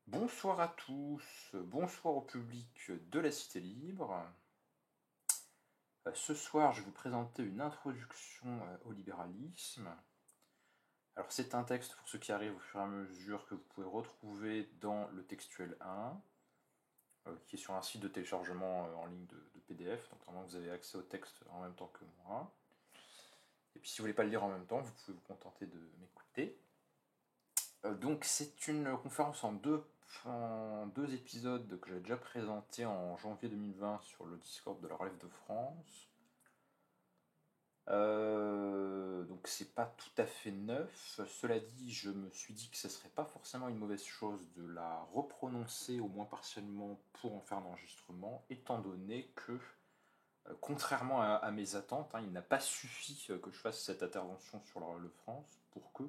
Bonsoir à tous, bonsoir au public de la Cité Libre. Ce soir, je vais vous présenter une introduction au libéralisme. Alors, c'est un texte, pour ceux qui arrivent au fur et à mesure, que vous pouvez retrouver dans le textuel 1, qui est sur un site de téléchargement en ligne de PDF. Donc, normalement, vous avez accès au texte en même temps que moi. Et puis, si vous voulez pas le lire en même temps, vous pouvez vous contenter de m'écouter. Donc, c'est une conférence en deux épisodes que j'avais déjà présenté en janvier 2020 sur le Discord de la Relève de France. Donc c'est pas tout à fait neuf. Cela dit, je me suis dit que ce serait pas forcément une mauvaise chose de la reprononcer, au moins partiellement, pour en faire un enregistrement, étant donné que, contrairement à mes attentes, il n'a pas suffi que je fasse cette intervention sur la Relève de France pour que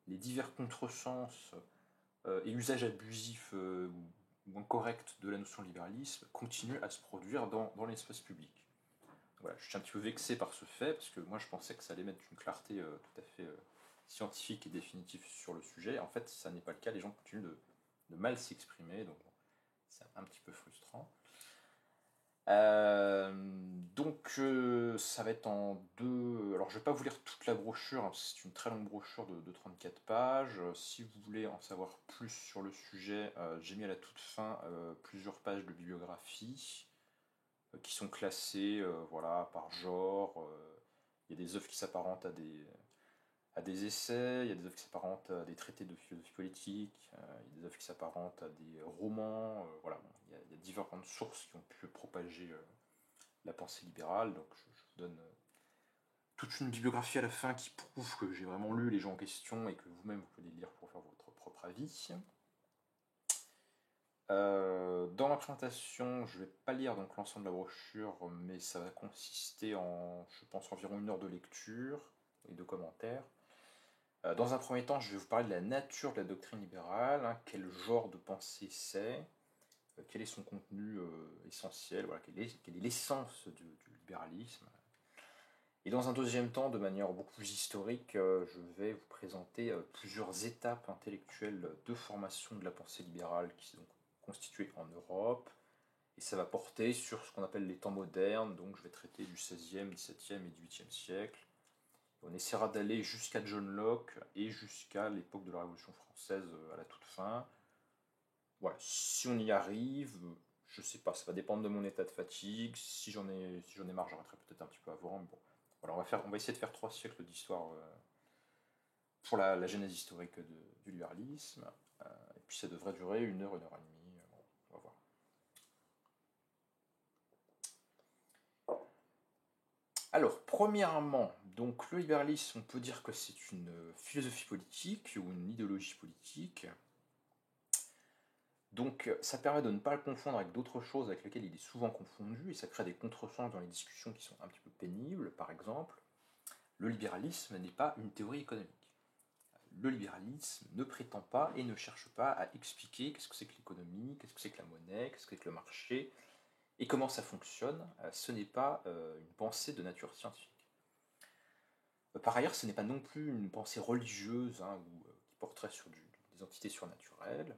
les divers contresens et usage abusif ou incorrect de la notion de libéralisme continue à se produire dans l'espace public. Voilà, je suis un petit peu vexé par ce fait, parce que moi je pensais que ça allait mettre une clarté tout à fait scientifique et définitive sur le sujet. En fait, ça n'est pas le cas, les gens continuent de mal s'exprimer, donc bon, c'est un petit peu frustrant. Ça va être en deux. Alors, je ne vais pas vous lire toute la brochure, parce que c'est une très longue brochure de 34 pages. Si vous voulez en savoir plus sur le sujet, j'ai mis à la toute fin plusieurs pages de bibliographie qui sont classées voilà, par genre. Il y a des œuvres qui s'apparentent à des essais, il y a des œuvres qui s'apparentent à des traités de philosophie politique, il y a des œuvres qui s'apparentent à des romans. Voilà, bon, il y a différentes sources qui ont pu propager la pensée libérale. Donc je vous donne toute une bibliographie à la fin qui prouve que j'ai vraiment lu les gens en question et que vous-même vous pouvez les lire pour faire votre propre avis. Dans la présentation, je ne vais pas lire donc l'ensemble de la brochure, mais ça va consister en, je pense, environ 1 heure de lecture et de commentaires. Dans un premier temps, je vais vous parler de la nature de la doctrine libérale, quel genre de pensée c'est, quel est son contenu essentiel, voilà, quelle est l'essence du libéralisme. Et dans un deuxième temps, de manière beaucoup plus historique, je vais vous présenter plusieurs étapes intellectuelles de formation de la pensée libérale qui sont constituées en Europe. Et ça va porter sur ce qu'on appelle les temps modernes, donc je vais traiter du XVIe, XVIIe et XVIIIe siècle. On essaiera d'aller jusqu'à John Locke et jusqu'à l'époque de la Révolution française à la toute fin. Voilà, si on y arrive, je sais pas, ça va dépendre de mon état de fatigue. Si j'en ai marre, j'arrêterai peut-être un petit peu avant. Mais bon, voilà, on va essayer de faire 3 siècles d'histoire pour la genèse historique du libéralisme. Et puis ça devrait durer 1 heure, 1 heure et demie. Bon, on va voir. Alors, premièrement, donc le libéralisme, on peut dire que c'est une philosophie politique ou une idéologie politique. Donc ça permet de ne pas le confondre avec d'autres choses avec lesquelles il est souvent confondu, et ça crée des contresens dans les discussions qui sont un petit peu pénibles. Par exemple, le libéralisme n'est pas une théorie économique. Le libéralisme ne prétend pas et ne cherche pas à expliquer qu'est-ce que c'est que l'économie, qu'est-ce que c'est que la monnaie, qu'est-ce que c'est que le marché, et comment ça fonctionne. Ce n'est pas une pensée de nature scientifique. Par ailleurs, ce n'est pas non plus une pensée religieuse ou qui porterait sur des entités surnaturelles.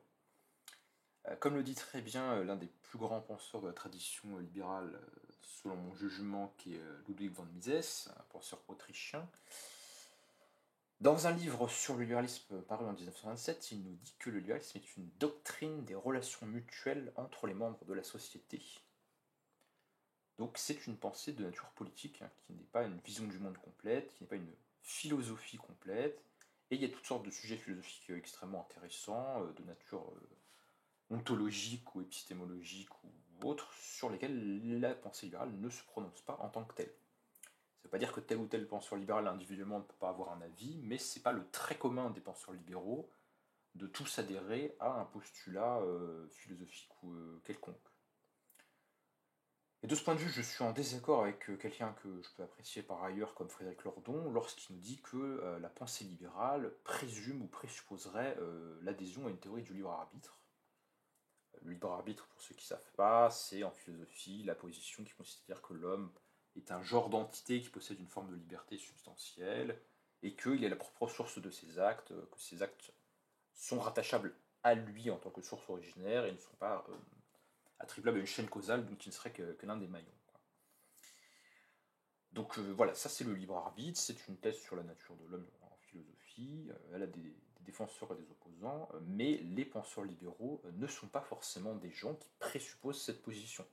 Comme le dit très bien l'un des plus grands penseurs de la tradition libérale, selon mon jugement, qui est Ludwig von Mises, un penseur autrichien, dans un livre sur le libéralisme paru en 1927, il nous dit que le libéralisme est une doctrine des relations mutuelles entre les membres de la société. Donc c'est une pensée de nature politique, qui n'est pas une vision du monde complète, qui n'est pas une philosophie complète, et il y a toutes sortes de sujets philosophiques extrêmement intéressants, de nature ontologique ou épistémologique ou autre, sur lesquels la pensée libérale ne se prononce pas en tant que telle. Ça ne veut pas dire que tel ou tel penseur libéral individuellement ne peut pas avoir un avis, mais c'est pas le trait commun des penseurs libéraux de tous adhérer à un postulat philosophique ou quelconque. Et de ce point de vue, je suis en désaccord avec quelqu'un que je peux apprécier par ailleurs comme Frédéric Lordon, lorsqu'il nous dit que la pensée libérale présume ou présupposerait l'adhésion à une théorie du libre arbitre. Le libre arbitre, pour ceux qui ne savent pas, c'est en philosophie la position qui consiste à dire que l'homme est un genre d'entité qui possède une forme de liberté substantielle et qu'il est la propre source de ses actes, que ses actes sont rattachables à lui en tant que source originaire et ne sont pas attribuables à une chaîne causale dont il ne serait que l'un des maillons. Donc voilà, ça c'est le libre arbitre, c'est une thèse sur la nature de l'homme en philosophie, elle a des défenseurs et des opposants, mais les penseurs libéraux ne sont pas forcément des gens qui présupposent cette position.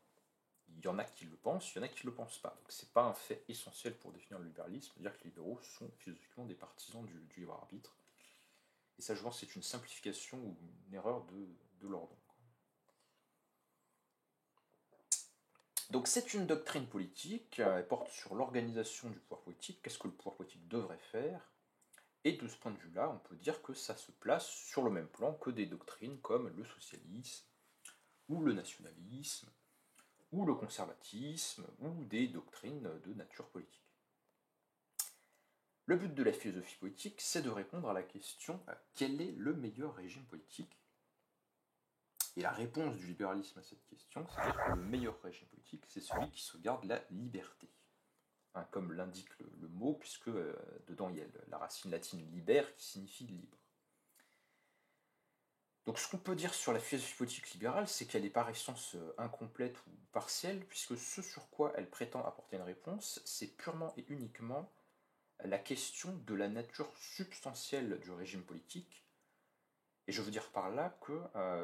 Il y en a qui le pensent, il y en a qui ne le pensent pas. Donc c'est pas un fait essentiel pour définir le libéralisme, de dire que les libéraux sont philosophiquement des partisans du libre arbitre. Et ça je pense que c'est une simplification ou une erreur de l'ordre. Donc c'est une doctrine politique, elle porte sur l'organisation du pouvoir politique, qu'est-ce que le pouvoir politique devrait faire, et de ce point de vue-là, on peut dire que ça se place sur le même plan que des doctrines comme le socialisme, ou le nationalisme, ou le conservatisme, ou des doctrines de nature politique. Le but de la philosophie politique, c'est de répondre à la question quel est le meilleur régime politique? Et la réponse du libéralisme à cette question, c'est dire que le meilleur régime politique, c'est celui qui sauvegarde la liberté. Hein, comme l'indique le mot, puisque dedans il y a la racine latine liber qui signifie libre. Donc ce qu'on peut dire sur la philosophie politique libérale, c'est qu'elle est par essence incomplète ou partielle, puisque ce sur quoi elle prétend apporter une réponse, c'est purement et uniquement la question de la nature substantielle du régime politique. Et je veux dire par là que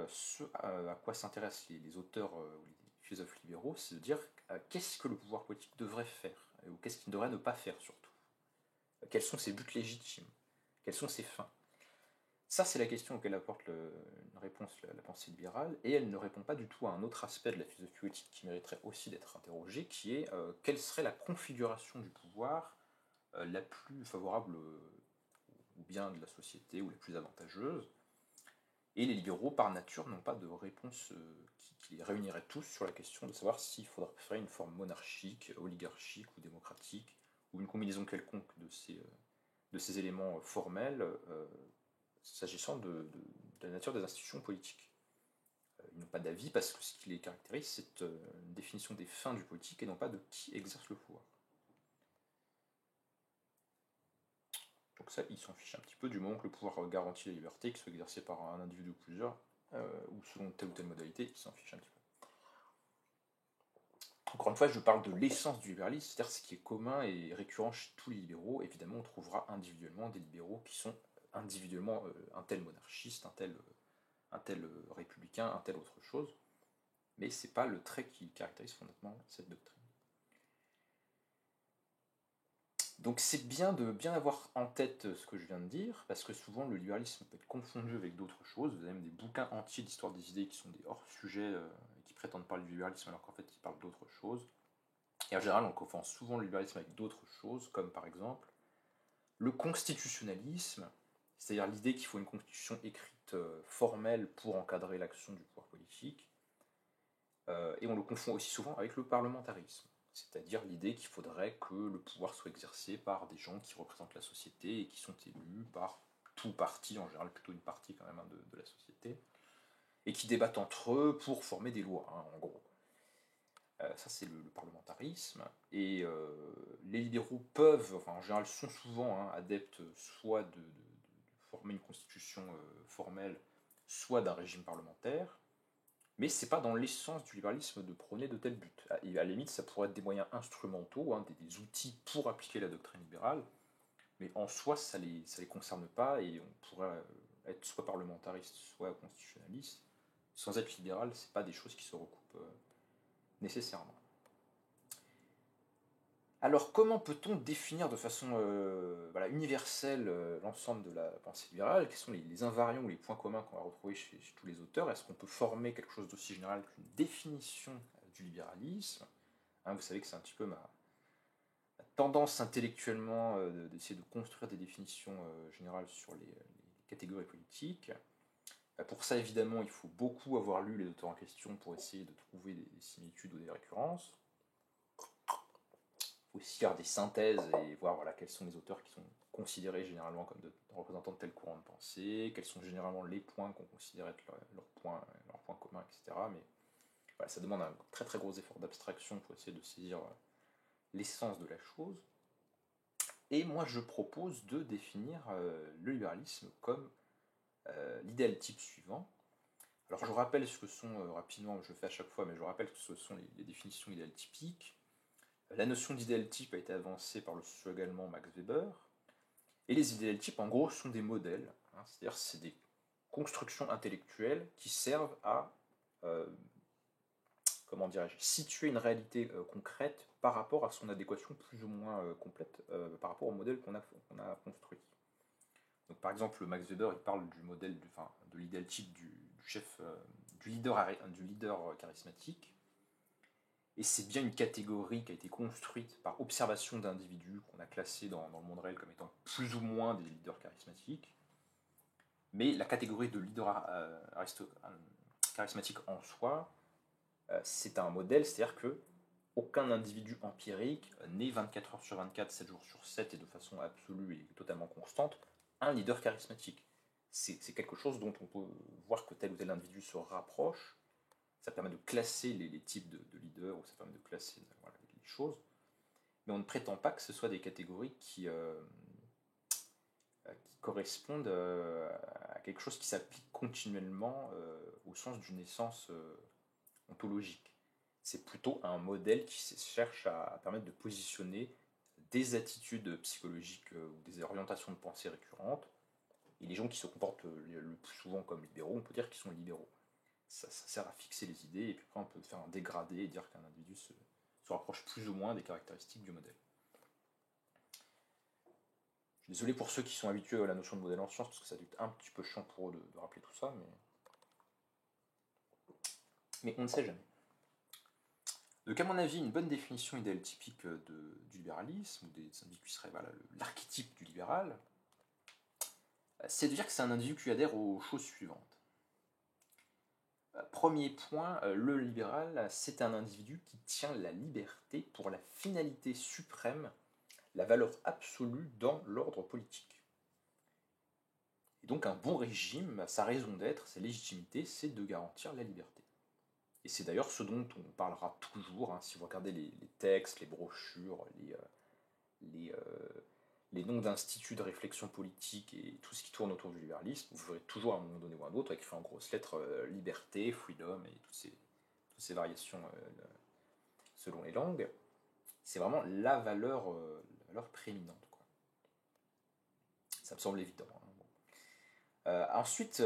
ce à quoi s'intéressent les auteurs ou les philosophes libéraux, c'est de dire qu'est-ce que le pouvoir politique devrait faire, ou qu'est-ce qu'il ne devrait ne pas faire surtout. Quels sont ses buts légitimes, quelles sont ses fins. Ça, c'est la question auquel apporte une réponse la pensée libérale, et elle ne répond pas du tout à un autre aspect de la philosophie politique qui mériterait aussi d'être interrogé, qui est quelle serait la configuration du pouvoir la plus favorable au bien de la société, ou la plus avantageuse. Et les libéraux, par nature, n'ont pas de réponse qui les réunirait tous sur la question de savoir s'il faudra préférer une forme monarchique, oligarchique ou démocratique, ou une combinaison quelconque de ces éléments formels, s'agissant de la nature des institutions politiques. Ils n'ont pas d'avis parce que ce qui les caractérise, c'est une définition des fins du politique et non pas de qui exerce le pouvoir. Donc ça, ils s'en fichent un petit peu du moment que le pouvoir garantit la liberté, qu'il soit exercé par un individu ou plusieurs, ou selon telle ou telle modalité, ils s'en fichent un petit peu. Encore une fois, je parle de l'essence du libéralisme, c'est-à-dire ce qui est commun et récurrent chez tous les libéraux. Évidemment, on trouvera individuellement des libéraux qui sont individuellement un tel monarchiste, un tel républicain, un tel autre chose, mais c'est pas le trait qui caractérise fondamentalement cette doctrine. Donc c'est bien de bien avoir en tête ce que je viens de dire, parce que souvent le libéralisme peut être confondu avec d'autres choses. Vous avez même des bouquins entiers d'histoire des idées qui sont des hors-sujets et qui prétendent parler du libéralisme alors qu'en fait ils parlent d'autres choses. Et en général on confond souvent le libéralisme avec d'autres choses, comme par exemple le constitutionnalisme, c'est-à-dire l'idée qu'il faut une constitution écrite formelle pour encadrer l'action du pouvoir politique, et on le confond aussi souvent avec le parlementarisme, c'est-à-dire l'idée qu'il faudrait que le pouvoir soit exercé par des gens qui représentent la société et qui sont élus par tout parti, en général plutôt une partie quand même de la société, et qui débattent entre eux pour former des lois, hein, en gros. Ça c'est le parlementarisme, et les libéraux peuvent, enfin en général sont souvent adeptes soit de former une constitution formelle, soit d'un régime parlementaire, mais c'est pas dans l'essence du libéralisme de prôner de tels buts. À la limite, ça pourrait être des moyens instrumentaux, des outils pour appliquer la doctrine libérale, mais en soi, ça les concerne pas, et on pourrait être soit parlementariste, soit constitutionnaliste. Sans être libéral, c'est pas des choses qui se recoupent nécessairement. Alors, comment peut-on définir de façon universelle l'ensemble de la pensée libérale? Quels sont les invariants ou les points communs qu'on va retrouver chez tous les auteurs? Est-ce qu'on peut former quelque chose d'aussi général qu'une définition du libéralisme? Vous savez que c'est un petit peu ma tendance intellectuellement d'essayer de construire des définitions générales sur les catégories politiques. Pour ça, évidemment, il faut beaucoup avoir lu les auteurs en question pour essayer de trouver des similitudes ou des récurrences. Aussi faire des synthèses et voir quels sont les auteurs qui sont considérés généralement comme représentants de tel courant de pensée, quels sont généralement les points qu'on considère être leurs points communs, etc. Mais voilà, ça demande un très très gros effort d'abstraction pour essayer de saisir l'essence de la chose. Et moi je propose de définir le libéralisme comme l'idéal type suivant. Alors je rappelle ce que sont, rapidement, je le fais à chaque fois, mais je rappelle que ce sont les définitions idéales typiques. La notion d'idéal type a été avancée par le sociologue allemand Max Weber. Et les idéal types, en gros, sont des modèles, hein, c'est-à-dire c'est des constructions intellectuelles qui servent à, euh, comment dirais-je, situer une réalité concrète par rapport à son adéquation plus ou moins complète par rapport au modèle qu'on a construit. Donc, par exemple, Max Weber il parle du modèle, de l'idéal type du chef, du leader charismatique. Et c'est bien une catégorie qui a été construite par observation d'individus qu'on a classés dans le monde réel comme étant plus ou moins des leaders charismatiques. Mais la catégorie de leader charismatique en soi, c'est un modèle, c'est-à-dire que aucun individu empirique, né 24 heures sur 24, 7 jours sur 7 et de façon absolue et totalement constante, un leader charismatique. C'est quelque chose dont on peut voir que tel ou tel individu se rapproche. Ça permet de classer les types de leaders, ou ça permet de classer voilà, les choses. Mais on ne prétend pas que ce soit des catégories qui correspondent à quelque chose qui s'applique continuellement au sens d'une essence ontologique. C'est plutôt un modèle qui cherche à permettre de positionner des attitudes psychologiques ou des orientations de pensée récurrentes. Et les gens qui se comportent le plus souvent comme libéraux, on peut dire qu'ils sont libéraux. Ça sert à fixer les idées, et puis après on peut faire un dégradé et dire qu'un individu se rapproche plus ou moins des caractéristiques du modèle. Je suis désolé pour ceux qui sont habitués à la notion de modèle en sciences, parce que ça doit être un petit peu chiant pour eux de rappeler tout ça, mais on ne sait jamais. Donc à mon avis, une bonne définition idéale typique du libéralisme, ou des individus qui seraient voilà, l'archétype du libéral, c'est de dire que c'est un individu qui adhère aux choses suivantes. Premier point, le libéral, c'est un individu qui tient la liberté pour la finalité suprême, la valeur absolue dans l'ordre politique. Et donc un bon régime, sa raison d'être, sa légitimité, c'est de garantir la liberté. Et c'est d'ailleurs ce dont on parlera toujours, hein, si vous regardez les textes, les brochures, les noms d'instituts de réflexion politique et tout ce qui tourne autour du libéralisme, vous verrez toujours à un moment donné ou à un autre écrit en grosses lettres liberté, freedom et toutes ces variations selon les langues. C'est vraiment la valeur prééminente, quoi. Ça me semble évident. Hein. Ensuite,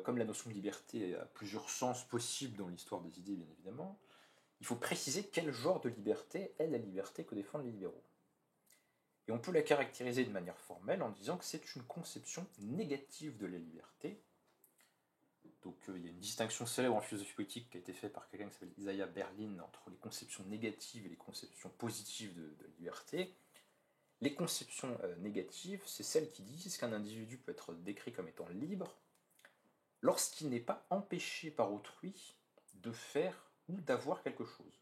comme la notion de liberté a plusieurs sens possibles dans l'histoire des idées, bien évidemment, il faut préciser quel genre de liberté est la liberté que défendent les libéraux. Et on peut la caractériser de manière formelle en disant que c'est une conception négative de la liberté. Donc il y a une distinction célèbre en philosophie politique qui a été faite par quelqu'un qui s'appelle Isaiah Berlin entre les conceptions négatives et les conceptions positives de la liberté. Les conceptions négatives, c'est celles qui disent qu'un individu peut être décrit comme étant libre lorsqu'il n'est pas empêché par autrui de faire ou d'avoir quelque chose.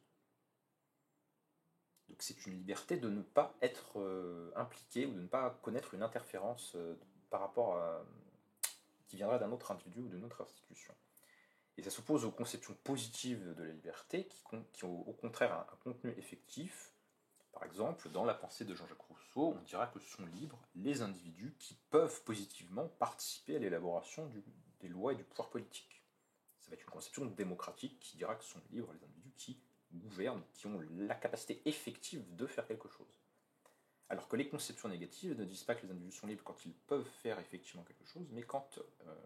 Donc c'est une liberté de ne pas être impliqué ou de ne pas connaître une interférence par rapport à qui viendrait d'un autre individu ou d'une autre institution. Et ça s'oppose aux conceptions positives de la liberté qui ont au contraire un contenu effectif. Par exemple, dans la pensée de Jean-Jacques Rousseau, on dira que sont libres les individus qui peuvent positivement participer à l'élaboration des lois et du pouvoir politique. Ça va être une conception démocratique qui dira que sont libres les individus qui gouvernent, qui ont la capacité effective de faire quelque chose. Alors que les conceptions négatives ne disent pas que les individus sont libres quand ils peuvent faire effectivement quelque chose, mais quand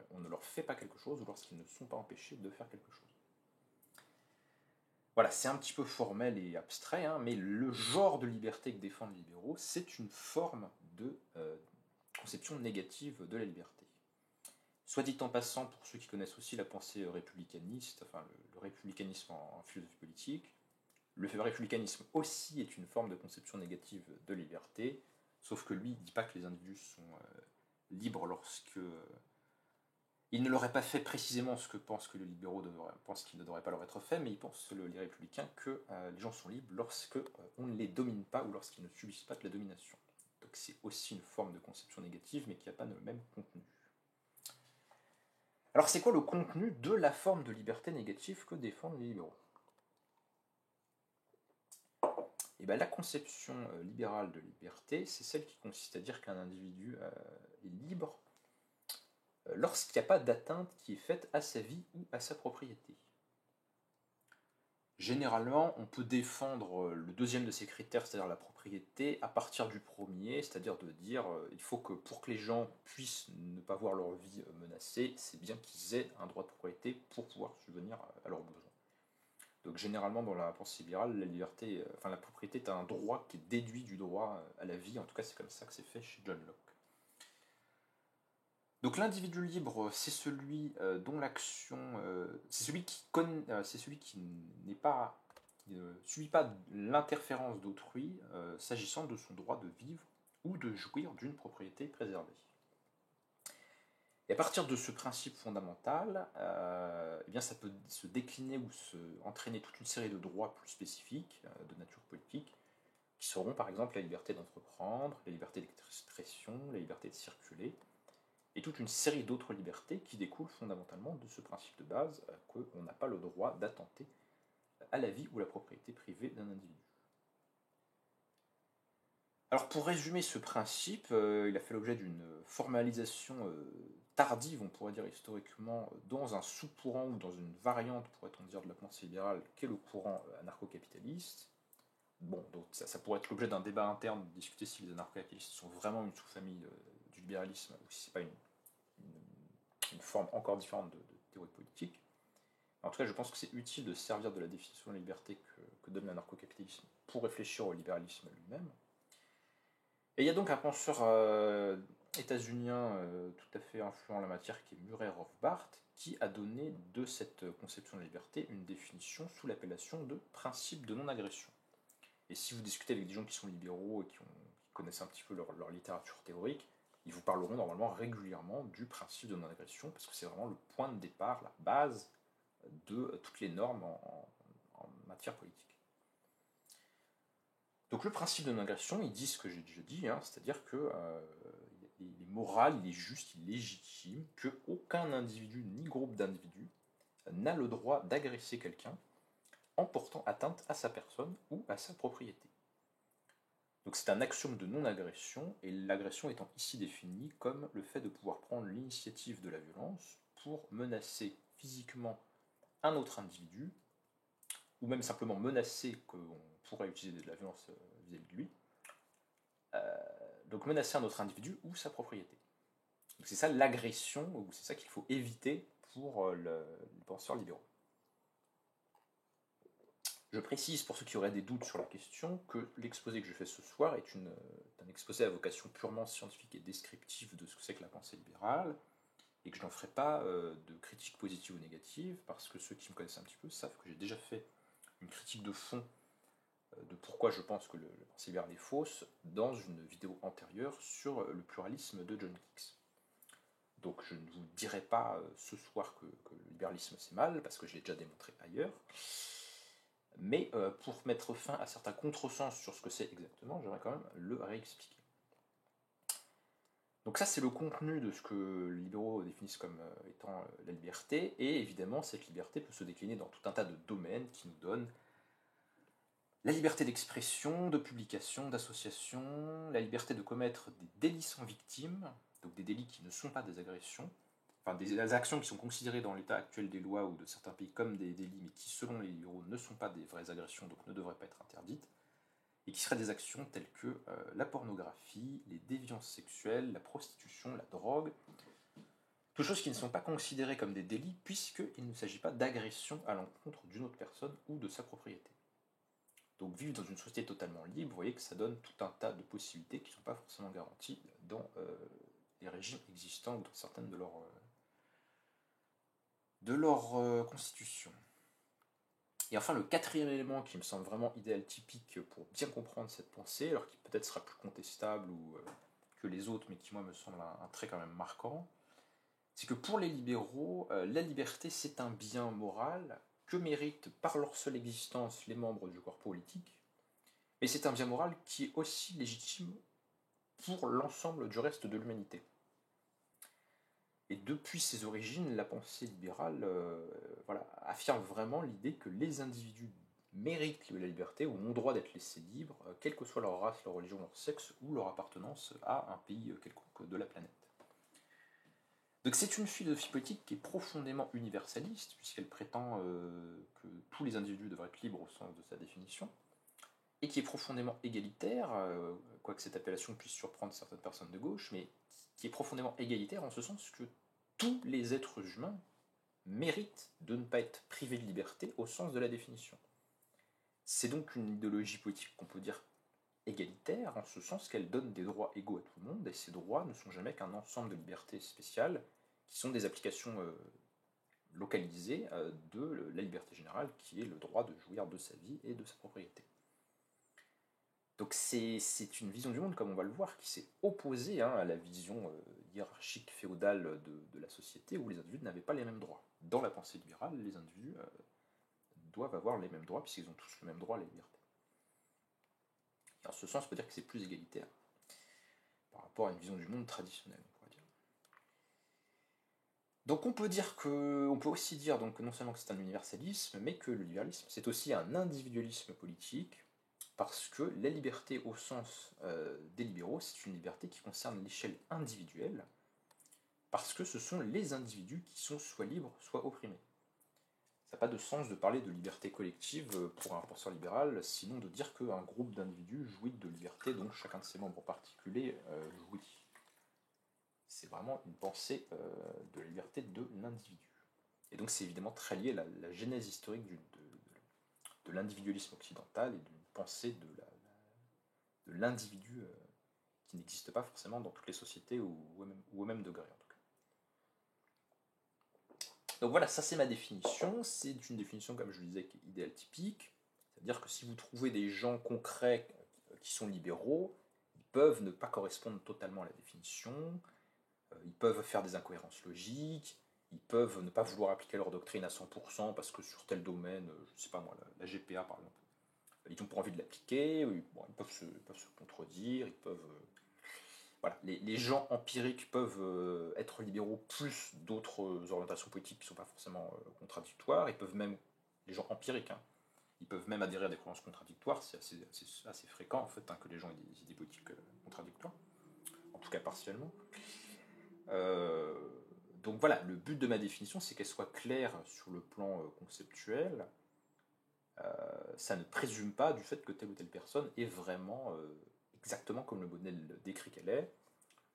on ne leur fait pas quelque chose ou lorsqu'ils ne sont pas empêchés de faire quelque chose. Voilà, c'est un petit peu formel et abstrait, hein, mais le genre de liberté que défendent les libéraux, c'est une forme de conception négative de la liberté. Soit dit en passant, pour ceux qui connaissent aussi la pensée républicaniste, enfin le républicanisme en philosophie politique, le républicanisme aussi est une forme de conception négative de liberté, sauf que lui, il ne dit pas que les individus sont libres lorsque... il ne leur a pas fait précisément ce que pensent que les libéraux pensent qu'il ne devrait pas leur être fait, mais il pense, les républicains, que les gens sont libres lorsque on ne les domine pas ou lorsqu'ils ne subissent pas de la domination. Donc c'est aussi une forme de conception négative, mais qui n'a pas le même contenu. Alors c'est quoi le contenu de la forme de liberté négative que défendent les libéraux ? Et bien, la conception libérale de liberté, c'est celle qui consiste à dire qu'un individu est libre lorsqu'il n'y a pas d'atteinte qui est faite à sa vie ou à sa propriété. Généralement, on peut défendre le deuxième de ces critères, c'est-à-dire la propriété, à partir du premier, c'est-à-dire de dire il faut que pour que les gens puissent ne pas voir leur vie menacée, c'est bien qu'ils aient un droit de propriété pour pouvoir subvenir à leurs besoins. Donc généralement dans la pensée libérale, la liberté, la propriété est un droit qui est déduit du droit à la vie, en tout cas c'est comme ça que c'est fait chez John Locke. Donc l'individu libre, c'est celui dont l'action, c'est celui qui n'est pas, qui ne subit pas l'interférence d'autrui s'agissant de son droit de vivre ou de jouir d'une propriété préservée. Et à partir de ce principe fondamental, eh bien ça peut se décliner ou entraîner toute une série de droits plus spécifiques de nature politique, qui seront par exemple la liberté d'entreprendre, la liberté d'expression, la liberté de circuler, et toute une série d'autres libertés qui découlent fondamentalement de ce principe de base qu'on n'a pas le droit d'attenter à la vie ou la propriété privée d'un individu. Alors pour résumer ce principe, il a fait l'objet d'une formalisation tardive, on pourrait dire historiquement, dans un sous-courant ou dans une variante, pourrait-on dire, de la pensée libérale, qu'est le courant anarcho-capitaliste. Bon, donc ça pourrait être l'objet d'un débat interne, de discuter si les anarcho-capitalistes sont vraiment une sous-famille du libéralisme ou si c'est pas une forme encore différente de théorie politique. En tout cas, je pense que c'est utile de se servir de la définition de la liberté que donne l'anarcho-capitalisme pour réfléchir au libéralisme lui-même. Et il y a donc un penseur états-unien tout à fait influent en la matière qui est Murray Rothbard, qui a donné de cette conception de la liberté une définition sous l'appellation de principe de non-agression. Et si vous discutez avec des gens qui sont libéraux et qui connaissent un petit peu leur littérature théorique, ils vous parleront normalement régulièrement du principe de non-agression, parce que c'est vraiment le point de départ, la base de toutes les normes en matière politique. Donc le principe de non-agression, il dit ce que j'ai déjà dit, c'est-à-dire que il est moral, il est juste, il est légitime, qu'aucun individu ni groupe d'individus n'a le droit d'agresser quelqu'un en portant atteinte à sa personne ou à sa propriété. Donc c'est un axiome de non-agression, et l'agression étant ici définie comme le fait de pouvoir prendre l'initiative de la violence pour menacer physiquement un autre individu, ou même simplement menacer qu'on pourrait utiliser de la violence vis-à-vis de lui, donc menacer un autre individu ou sa propriété. Donc c'est ça l'agression, ou c'est ça qu'il faut éviter pour les penseurs libéraux. Je précise, pour ceux qui auraient des doutes sur la question, que l'exposé que je fais ce soir est un exposé à vocation purement scientifique et descriptive de ce que c'est que la pensée libérale, et que je n'en ferai pas de critique positive ou négative, parce que ceux qui me connaissent un petit peu savent que j'ai déjà fait une critique de fond de pourquoi je pense que la pensée libérale est fausse dans une vidéo antérieure sur le pluralisme de John Hicks. Donc je ne vous dirai pas ce soir que le libéralisme c'est mal, parce que je l'ai déjà démontré ailleurs. Mais pour mettre fin à certains contresens sur ce que c'est exactement, j'aimerais quand même le réexpliquer. Donc ça, c'est le contenu de ce que les libéraux définissent comme étant la liberté, et évidemment, cette liberté peut se décliner dans tout un tas de domaines qui nous donnent la liberté d'expression, de publication, d'association, la liberté de commettre des délits sans victime, donc des délits qui ne sont pas des agressions, enfin des actions qui sont considérées dans l'état actuel des lois ou de certains pays comme des délits, mais qui, selon les libéraux, ne sont pas des vraies agressions, donc ne devraient pas être interdites, et qui seraient des actions telles que la pornographie, les déviances sexuelles, la prostitution, la drogue, toutes choses qui ne sont pas considérées comme des délits, puisqu'il ne s'agit pas d'agression à l'encontre d'une autre personne ou de sa propriété. Donc vivre dans une société totalement libre, vous voyez que ça donne tout un tas de possibilités qui ne sont pas forcément garanties dans les régimes existants ou dans certaines de leur constitution. Et enfin, le quatrième élément qui me semble vraiment idéal typique pour bien comprendre cette pensée, alors qui peut-être sera plus contestable que les autres, mais qui moi me semble un trait quand même marquant, c'est que pour les libéraux, la liberté c'est un bien moral que méritent par leur seule existence les membres du corps politique, mais c'est un bien moral qui est aussi légitime pour l'ensemble du reste de l'humanité. Et depuis ses origines, la pensée libérale affirme vraiment l'idée que les individus méritent la liberté ou ont droit d'être laissés libres, quelle que soit leur race, leur religion, leur sexe ou leur appartenance à un pays quelconque de la planète. Donc c'est une philosophie politique qui est profondément universaliste, puisqu'elle prétend que tous les individus devraient être libres au sens de sa définition, et qui est profondément égalitaire, quoique cette appellation puisse surprendre certaines personnes de gauche, mais qui est profondément égalitaire en ce sens que tous les êtres humains méritent de ne pas être privés de liberté au sens de la définition. C'est donc une idéologie politique qu'on peut dire égalitaire, en ce sens qu'elle donne des droits égaux à tout le monde, et ces droits ne sont jamais qu'un ensemble de libertés spéciales, qui sont des applications localisées de la liberté générale, qui est le droit de jouir de sa vie et de sa propriété. Donc c'est une vision du monde, comme on va le voir, qui s'est opposée à la vision hiérarchique féodale de la société, où les individus n'avaient pas les mêmes droits. Dans la pensée libérale, les individus doivent avoir les mêmes droits, puisqu'ils ont tous le même droit à la liberté. Et en ce sens, on peut dire que c'est plus égalitaire par rapport à une vision du monde traditionnelle, on pourrait dire. Donc on peut aussi dire donc, non seulement que c'est un universalisme, mais que le libéralisme, c'est aussi un individualisme politique, parce que la liberté au sens des libéraux, c'est une liberté qui concerne l'échelle individuelle, parce que ce sont les individus qui sont soit libres, soit opprimés. Ça n'a pas de sens de parler de liberté collective pour un penseur libéral, sinon de dire qu'un groupe d'individus jouit de liberté dont chacun de ses membres particuliers jouit. C'est vraiment une pensée de la liberté de l'individu. Et donc c'est évidemment très lié à la genèse historique de l'individualisme occidental et d'une pensée de l'individu qui n'existe pas forcément dans toutes les sociétés ou au même degré en tout cas. Donc voilà, ça c'est ma définition. C'est une définition, comme je le disais, qui est idéal typique. C'est-à-dire que si vous trouvez des gens concrets qui sont libéraux, ils peuvent ne pas correspondre totalement à la définition, ils peuvent faire des incohérences logiques, ils peuvent ne pas vouloir appliquer leur doctrine à 100% parce que sur tel domaine, je ne sais pas moi, la GPA par exemple, ils n'ont pas envie de l'appliquer, bon, ils peuvent se contredire, ils peuvent... Voilà, les gens empiriques peuvent être libéraux plus d'autres orientations politiques qui ne sont pas forcément contradictoires, ils peuvent même, les gens empiriques, ils peuvent même adhérer à des croyances contradictoires, c'est assez fréquent en fait que les gens aient des idées politiques contradictoires, en tout cas partiellement. Donc voilà, le but de ma définition, c'est qu'elle soit claire sur le plan conceptuel. Ça ne présume pas du fait que telle ou telle personne est vraiment exactement comme le modèle décrit qu'elle est.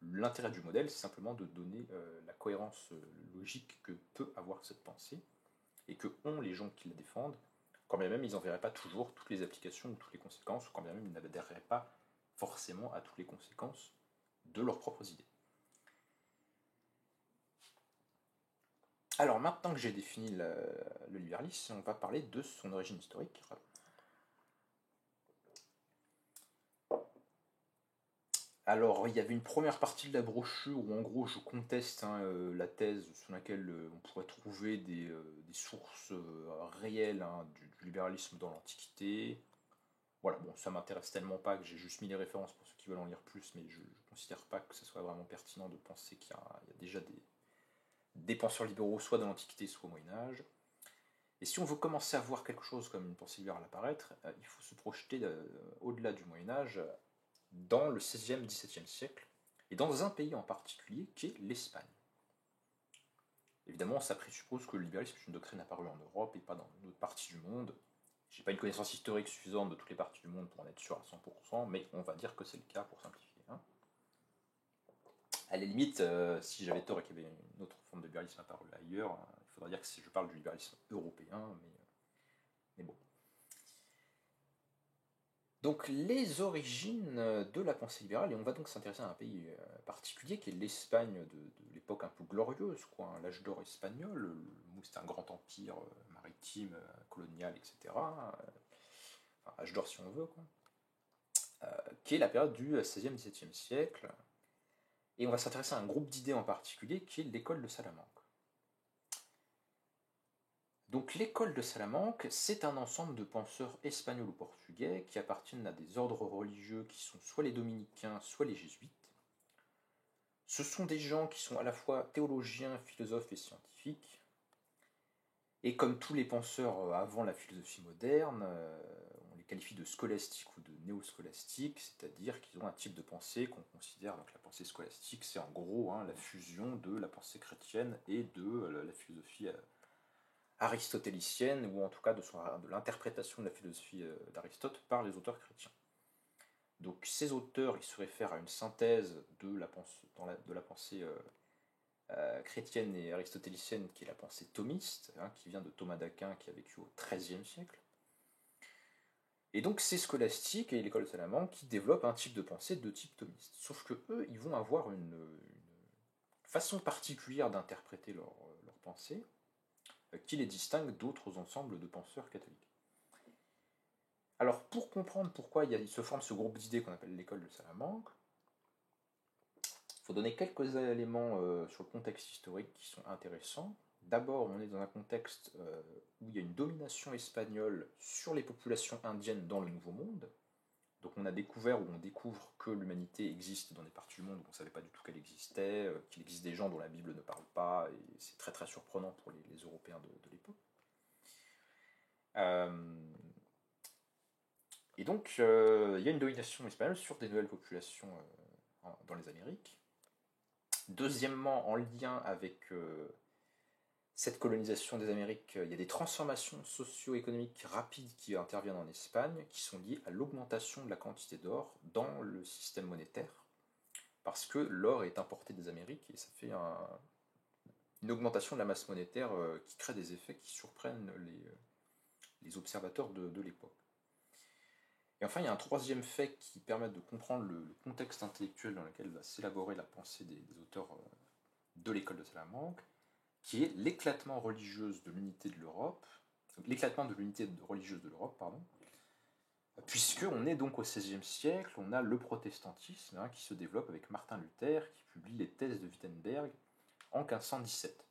L'intérêt du modèle, c'est simplement de donner la cohérence logique que peut avoir cette pensée, et que ont les gens qui la défendent, quand bien même ils n'en verraient pas toujours toutes les applications ou toutes les conséquences, ou quand bien même ils n'adhéreraient pas forcément à toutes les conséquences de leurs propres idées. Alors maintenant que j'ai défini le libéralisme, on va parler de son origine historique. Alors il y avait une première partie de la brochure où en gros je conteste la thèse sur laquelle on pourrait trouver des sources réelles du libéralisme dans l'Antiquité. Voilà, bon, ça m'intéresse tellement pas que j'ai juste mis les références pour ceux qui veulent en lire plus, mais je ne considère pas que ce soit vraiment pertinent de penser qu'il y a déjà des penseurs libéraux soit dans l'Antiquité, soit au Moyen-Âge. Et si on veut commencer à voir quelque chose comme une pensée libérale apparaître, il faut se projeter au-delà du Moyen-Âge, dans le XVIe, XVIIe siècle, et dans un pays en particulier qui est l'Espagne. Évidemment, ça présuppose que le libéralisme est une doctrine apparue en Europe et pas dans une autre partie du monde. J'ai pas une connaissance historique suffisante de toutes les parties du monde pour en être sûr à 100%, mais on va dire que c'est le cas pour simplifier. À la limite, si j'avais tort et qu'il y avait une autre forme de libéralisme apparue ailleurs, il faudrait dire que je parle du libéralisme européen, mais bon. Donc les origines de la pensée libérale, et on va donc s'intéresser à un pays particulier qui est l'Espagne de l'époque un peu glorieuse, l'âge d'or espagnol, où c'était un grand empire maritime, colonial, etc. Enfin, âge d'or si on veut, qui est la période du XVIe, XVIIe siècle. Et on va s'intéresser à un groupe d'idées en particulier qui est l'école de Salamanque. Donc l'école de Salamanque, c'est un ensemble de penseurs espagnols ou portugais qui appartiennent à des ordres religieux qui sont soit les dominicains, soit les jésuites. Ce sont des gens qui sont à la fois théologiens, philosophes et scientifiques. Et comme tous les penseurs avant la philosophie moderne, on les qualifie de scolastique ou de néoscolastique, c'est-à-dire qu'ils ont un type de pensée qu'on considère, donc la pensée scolastique, c'est en gros la fusion de la pensée chrétienne et de la philosophie aristotélicienne, ou en tout cas de l'interprétation de la philosophie d'Aristote par les auteurs chrétiens. Donc ces auteurs, ils se réfèrent à une synthèse de la pensée chrétienne et aristotélicienne, qui est la pensée thomiste, qui vient de Thomas d'Aquin, qui a vécu au XIIIe siècle. Et donc c'est scolastique et l'école de Salamanque qui développe un type de pensée de type thomiste. Sauf que eux, ils vont avoir une façon particulière d'interpréter leur pensée, qui les distingue d'autres ensembles de penseurs catholiques. Alors, pour comprendre pourquoi il se forme ce groupe d'idées qu'on appelle l'école de Salamanque, il faut donner quelques éléments sur le contexte historique qui sont intéressants. D'abord, on est dans un contexte où il y a une domination espagnole sur les populations indiennes dans le Nouveau Monde. Donc on découvre que l'humanité existe dans des parties du monde où on ne savait pas du tout qu'elle existait, qu'il existe des gens dont la Bible ne parle pas, et c'est très très surprenant pour les Européens de l'époque. Et donc il y a une domination espagnole sur des nouvelles populations dans les Amériques. Deuxièmement, en lien avec cette colonisation des Amériques, il y a des transformations socio-économiques rapides qui interviennent en Espagne, qui sont liées à l'augmentation de la quantité d'or dans le système monétaire, parce que l'or est importé des Amériques, et ça fait une augmentation de la masse monétaire qui crée des effets qui surprennent les observateurs de l'époque. Et enfin, il y a un troisième fait qui permet de comprendre le contexte intellectuel dans lequel va s'élaborer la pensée des auteurs de l'école de Salamanque, qui est l'éclatement religieuse de l'unité de l'Europe, l'éclatement de l'unité religieuse de l'Europe, pardon, puisqu'on est donc au XVIe siècle, on a le protestantisme qui se développe avec Martin Luther, qui publie les thèses de Wittenberg en 1517.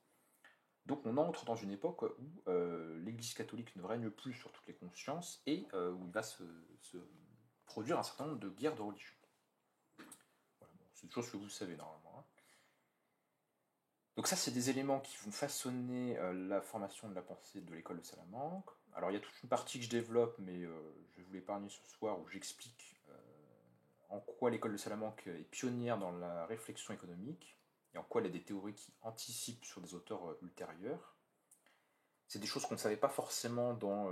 Donc on entre dans une époque où l'Église catholique ne règne plus sur toutes les consciences, et où il va se produire un certain nombre de guerres de religion. Voilà, bon, c'est des choses que vous savez normalement. Donc ça, c'est des éléments qui vont façonner la formation de la pensée de l'école de Salamanque. Alors il y a toute une partie que je développe, mais je vais vous l'épargner ce soir, où j'explique en quoi l'école de Salamanque est pionnière dans la réflexion économique, et en quoi elle a des théories qui anticipent sur des auteurs ultérieurs. C'est des choses qu'on ne savait pas forcément dans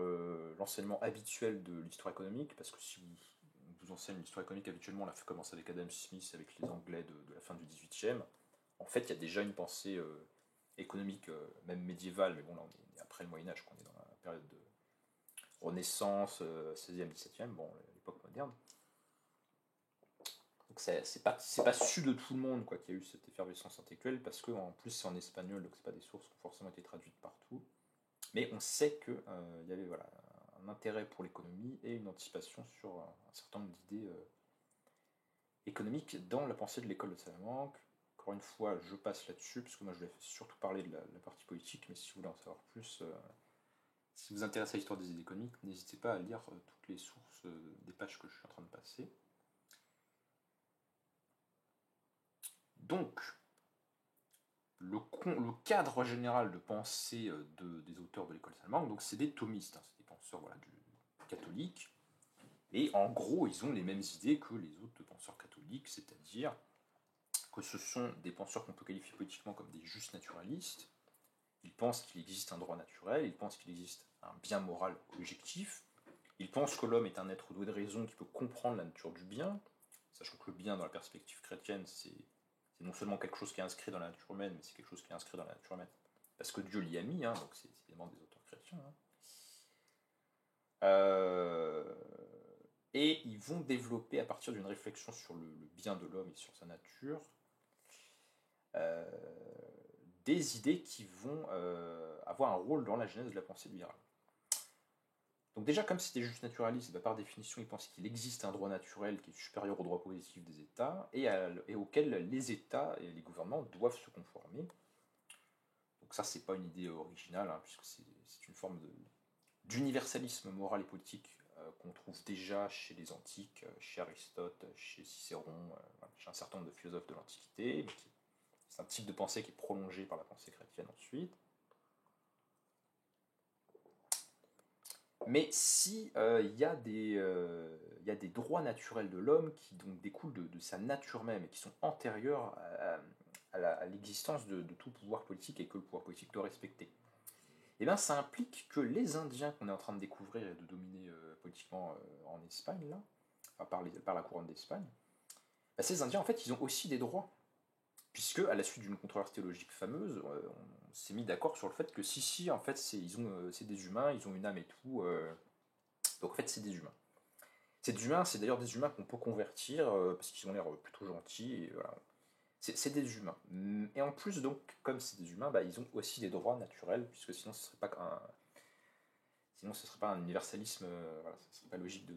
l'enseignement habituel de l'histoire économique, parce que si on vous enseigne l'histoire économique habituellement, on l'a fait commencer avec Adam Smith, avec les Anglais de la fin du XVIIIe. En fait, il y a déjà une pensée économique, même médiévale, mais bon, là, on est après le Moyen-Âge, on est dans la période de Renaissance, 16e, 17e, bon, l'époque moderne. Donc c'est pas su de tout le monde qu'il y a eu cette effervescence intellectuelle, parce qu'en plus c'est en espagnol, donc c'est pas des sources qui ont forcément été traduites partout. Mais on sait qu'il y avait un intérêt pour l'économie et une anticipation sur un certain nombre d'idées économiques dans la pensée de l'école de Salamanque. Encore une fois, je passe là-dessus, parce que moi je vais surtout parler de la partie politique, mais si vous voulez en savoir plus, si vous vous intéressez à l'histoire des idées économiques, n'hésitez pas à lire toutes les sources des pages que je suis en train de passer. Donc, le cadre général de pensée des auteurs de l'école de Salamanque, donc c'est des thomistes, c'est des penseurs catholiques, et en gros, ils ont les mêmes idées que les autres penseurs catholiques, c'est-à-dire que ce sont des penseurs qu'on peut qualifier politiquement comme des justes naturalistes. Ils pensent qu'il existe un droit naturel, ils pensent qu'il existe un bien moral objectif, ils pensent que l'homme est un être doué de raison qui peut comprendre la nature du bien, sachant que le bien dans la perspective chrétienne, c'est non seulement quelque chose qui est inscrit dans la nature humaine, mais c'est quelque chose qui est inscrit dans la nature humaine, parce que Dieu l'y a mis, donc c'est évidemment des auteurs chrétiens. Et ils vont développer, à partir d'une réflexion sur le bien de l'homme et sur sa nature, des idées qui vont avoir un rôle dans la genèse de la pensée libérale. Donc déjà, comme c'était juste naturaliste, par définition, ils pensent qu'il existe un droit naturel qui est supérieur au droit positif des États, et auquel les États et les gouvernements doivent se conformer. Donc ça, c'est pas une idée originale, puisque c'est une forme d'universalisme moral et politique qu'on trouve déjà chez les antiques, chez Aristote, chez Cicéron, chez un certain nombre de philosophes de l'Antiquité, mais c'est un type de pensée qui est prolongé par la pensée chrétienne ensuite. Mais si il y a des droits naturels de l'homme qui donc découlent de sa nature même et qui sont antérieurs à l'existence de tout pouvoir politique et que le pouvoir politique doit respecter, et bien ça implique que les Indiens qu'on est en train de découvrir et de dominer politiquement en Espagne, là, enfin, par la couronne d'Espagne, bah, ces Indiens en fait ils ont aussi des droits. Puisque, à la suite d'une controverse théologique fameuse, on s'est mis d'accord sur le fait que si, en fait, c'est des humains, ils ont une âme et tout, donc en fait, c'est des humains. C'est des humains, c'est d'ailleurs des humains qu'on peut convertir, parce qu'ils ont l'air plutôt gentils, et voilà. C'est des humains. Et en plus, donc, comme c'est des humains, bah, ils ont aussi des droits naturels, puisque sinon ce serait pas un universalisme, voilà, ce serait pas logique de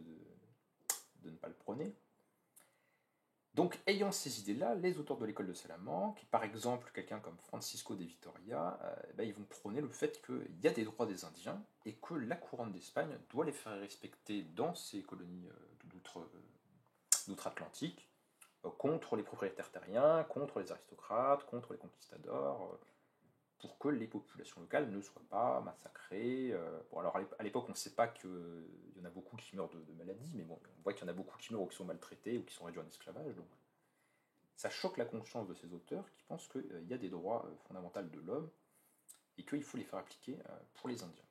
ne pas le prôner. Donc, ayant ces idées-là, les auteurs de l'école de Salamanque, par exemple quelqu'un comme Francisco de Vitoria, ils vont prôner le fait qu'il y a des droits des Indiens et que la couronne d'Espagne doit les faire respecter dans ses colonies d'outre-Atlantique, contre les propriétaires terriens, contre les aristocrates, contre les conquistadors, pour que les populations locales ne soient pas massacrées. Bon, alors à l'époque, on ne sait pas qu'il y en a beaucoup qui meurent de maladies, mais bon, on voit qu'il y en a beaucoup qui meurent ou qui sont maltraités ou qui sont réduits en esclavage, donc ça choque la conscience de ces auteurs qui pensent qu'il y a des droits fondamentaux de l'homme et qu'il faut les faire appliquer pour les Indiens.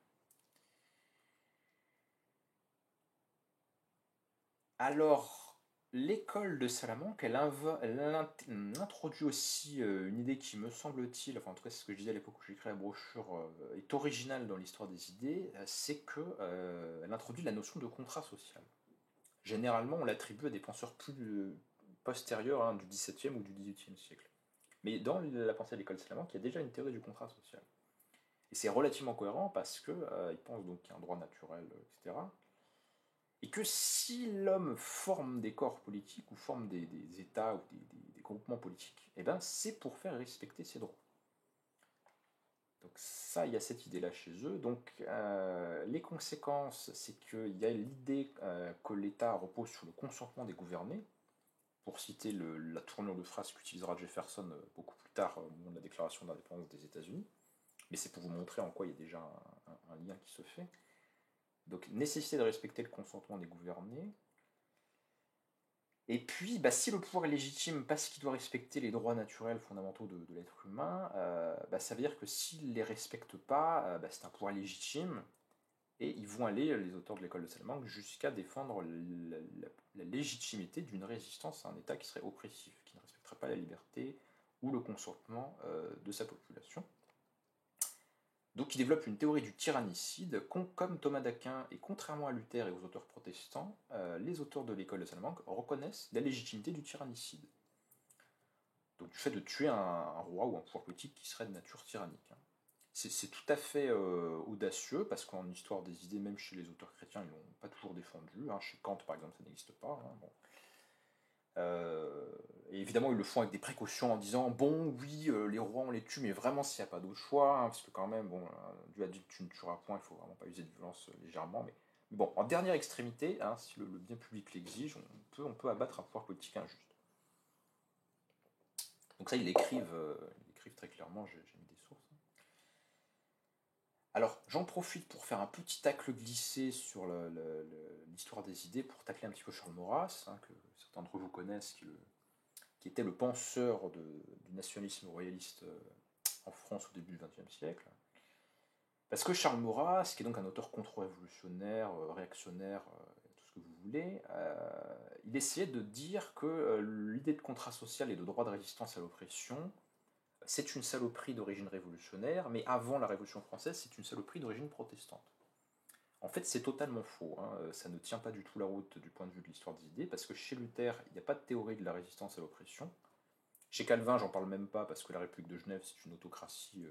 Alors, l'école de Salamanque, elle introduit aussi une idée qui me semble-t-il, enfin en tout cas c'est ce que je disais à l'époque où j'ai écrit la brochure, est originale dans l'histoire des idées, c'est qu'elle introduit la notion de contrat social. Généralement, on l'attribue à des penseurs plus postérieurs, hein, du XVIIe ou du XVIIIe siècle. Mais dans la pensée de l'école de Salamanque, il y a déjà une théorie du contrat social. Et c'est relativement cohérent parce qu'ils pensent donc qu'il y a un droit naturel, etc. Et que si l'homme forme des corps politiques ou forme des États ou des groupements politiques, eh ben, c'est pour faire respecter ses droits. Donc ça, il y a cette idée-là chez eux. Donc les conséquences, c'est qu'il y a l'idée que l'État repose sur le consentement des gouvernés, pour citer la tournure de phrase qu'utilisera Jefferson beaucoup plus tard au moment de la déclaration d'indépendance des États-Unis. Mais c'est pour vous montrer en quoi il y a déjà un lien qui se fait. Donc nécessité de respecter le consentement des gouvernés. Et puis, si le pouvoir est légitime parce qu'il doit respecter les droits naturels fondamentaux de l'être humain, ça veut dire que s'il ne les respecte pas, c'est un pouvoir légitime, et ils vont aller, les auteurs de l'école de Salamanque, jusqu'à défendre la légitimité d'une résistance à un État qui serait oppressif, qui ne respecterait pas la liberté ou le consentement de sa population. Donc il développe une théorie du tyrannicide, comme Thomas d'Aquin, et contrairement à Luther et aux auteurs protestants, les auteurs de l'école de Salamanque reconnaissent la légitimité du tyrannicide. Donc du fait de tuer un roi ou un pouvoir politique qui serait de nature tyrannique. C'est tout à fait audacieux, parce qu'en histoire des idées, même chez les auteurs chrétiens, ils ne l'ont pas toujours défendu. Chez Kant, par exemple, ça n'existe pas. Bon. Et évidemment, ils le font avec des précautions en disant bon, oui, les rois on les tue, mais vraiment s'il n'y a pas d'autre choix, parce que quand même, bon, Dieu a dit que tu ne tueras point, il faut vraiment pas user de violence légèrement. Mais bon, en dernière extrémité, si le bien public l'exige, on peut abattre un pouvoir politique injuste. Donc ça, ils l'écrivent très clairement, j'ai mis des sources. Alors, j'en profite pour faire un petit tacle glissé sur l'histoire des idées, pour tacler un petit peu Charles Maurras, que certains d'entre vous connaissent, qui était le penseur du nationalisme royaliste en France au début du XXe siècle. Parce que Charles Maurras, qui est donc un auteur contre-révolutionnaire, réactionnaire, tout ce que vous voulez, il essayait de dire que l'idée de contrat social et de droit de résistance à l'oppression, c'est une saloperie d'origine révolutionnaire, mais avant la Révolution française, c'est une saloperie d'origine protestante. En fait, c'est totalement faux. Ça ne tient pas du tout la route du point de vue de l'histoire des idées, parce que chez Luther, il n'y a pas de théorie de la résistance à l'oppression. Chez Calvin, j'en parle même pas, parce que la République de Genève, c'est une autocratie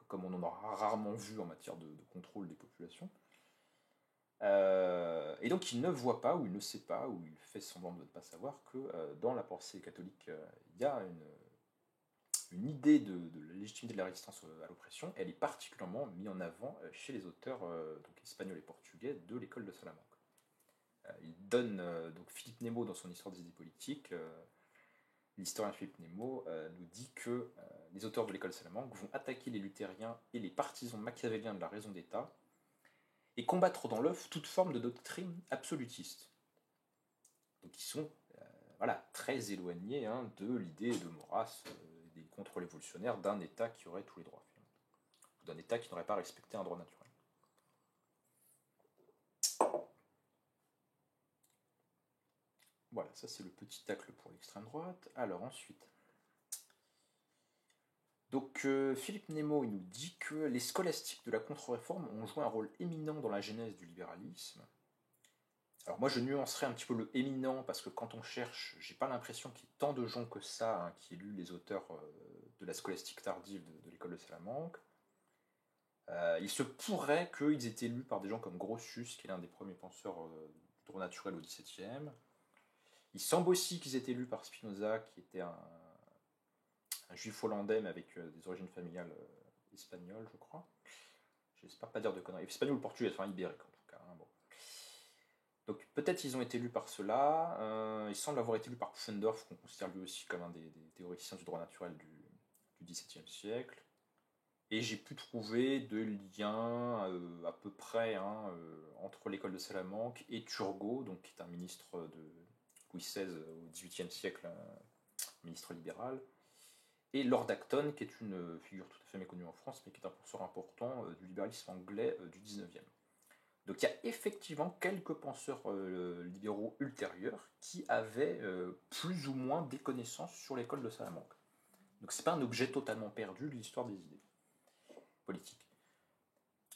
comme on en aura rarement vu en matière de contrôle des populations. Et donc, il ne voit pas, ou il ne sait pas, ou il fait semblant de ne pas savoir que dans la pensée catholique, il y a une idée de la légitimité de la résistance à l'oppression. Elle est particulièrement mise en avant chez les auteurs donc espagnols et portugais de l'école de Salamanque. Il donne donc Philippe Nemo dans son Histoire des idées politiques. L'historien Philippe Nemo nous dit que les auteurs de l'école de Salamanque vont attaquer les luthériens et les partisans machiavéliens de la raison d'État, et combattre dans l'œuf toute forme de doctrine absolutiste. Donc ils sont voilà, très éloignés de l'idée de Maurras, des contre-révolutionnaires, d'un État qui aurait tous les droits, ou d'un État qui n'aurait pas respecté un droit naturel. Voilà, ça c'est le petit tacle pour l'extrême droite. Alors ensuite, donc Philippe Nemo il nous dit que les scolastiques de la contre-réforme ont joué un rôle éminent dans la genèse du libéralisme. Alors moi je nuancerais un petit peu le éminent parce que quand on cherche, j'ai pas l'impression qu'il y ait tant de gens que ça qui aient lu les auteurs de la scolastique tardive de l'école de Salamanque. Il se pourrait qu'ils aient été lus par des gens comme Grotius, qui est l'un des premiers penseurs du droit naturel au XVIIe. Il semble aussi qu'ils aient été lus par Spinoza, qui était un juif hollandais, mais avec des origines familiales espagnoles, je crois. J'espère pas dire de conneries. Espagnol ou portugais, enfin ibérique en tout cas. Bon. Donc peut-être ils ont été lus par cela. Ils semblent avoir été lus par Pufendorf, qu'on considère lui aussi comme un des théoriciens du droit naturel du XVIIe siècle. Et j'ai pu trouver de liens à peu près entre l'école de Salamanque et Turgot, donc, qui est un ministre de Louis XVI au XVIIIe siècle, ministre libéral, et Lord Acton, qui est une figure tout à fait méconnue en France, mais qui est un penseur important du libéralisme anglais du XIXe. Donc il y a effectivement quelques penseurs libéraux ultérieurs qui avaient plus ou moins des connaissances sur l'école de Salamanque. Donc c'est pas un objet totalement perdu de l'histoire des idées politiques.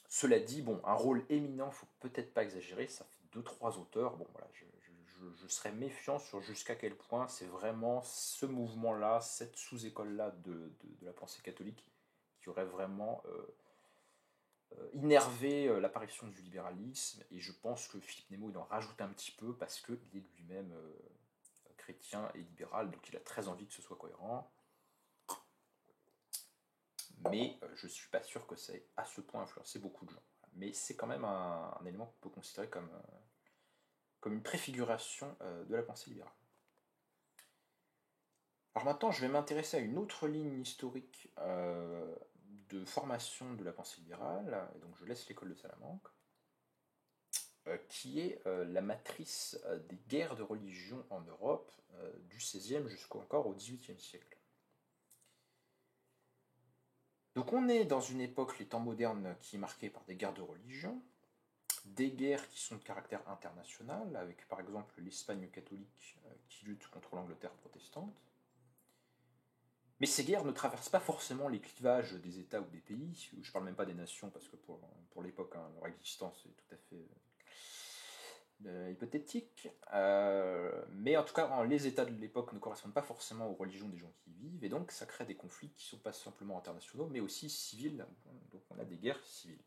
Cela dit, bon, un rôle éminent, faut peut-être pas exagérer, ça fait 2-3 auteurs, bon voilà, je serais méfiant sur jusqu'à quel point c'est vraiment ce mouvement-là, cette sous-école-là de la pensée catholique qui aurait vraiment innervé l'apparition du libéralisme, et je pense que Philippe Nemo il en rajoute un petit peu parce qu'il est lui-même chrétien et libéral, donc il a très envie que ce soit cohérent. Mais je ne suis pas sûr que ça ait à ce point influencé beaucoup de gens. Mais c'est quand même un élément qu'on peut considérer comme une préfiguration de la pensée libérale. Alors maintenant, je vais m'intéresser à une autre ligne historique de formation de la pensée libérale, et donc je laisse l'école de Salamanque, qui est la matrice des guerres de religion en Europe du XVIe jusqu'encore au XVIIIe siècle. Donc on est dans une époque, les temps modernes, qui est marquée par des guerres de religion, des guerres qui sont de caractère international, avec par exemple l'Espagne catholique qui lutte contre l'Angleterre protestante. Mais ces guerres ne traversent pas forcément les clivages des États ou des pays, je ne parle même pas des nations, parce que pour l'époque, leur existence est tout à fait hypothétique. Mais en tout cas, les États de l'époque ne correspondent pas forcément aux religions des gens qui y vivent, et donc ça crée des conflits qui ne sont pas simplement internationaux, mais aussi civils, donc on a des guerres civiles.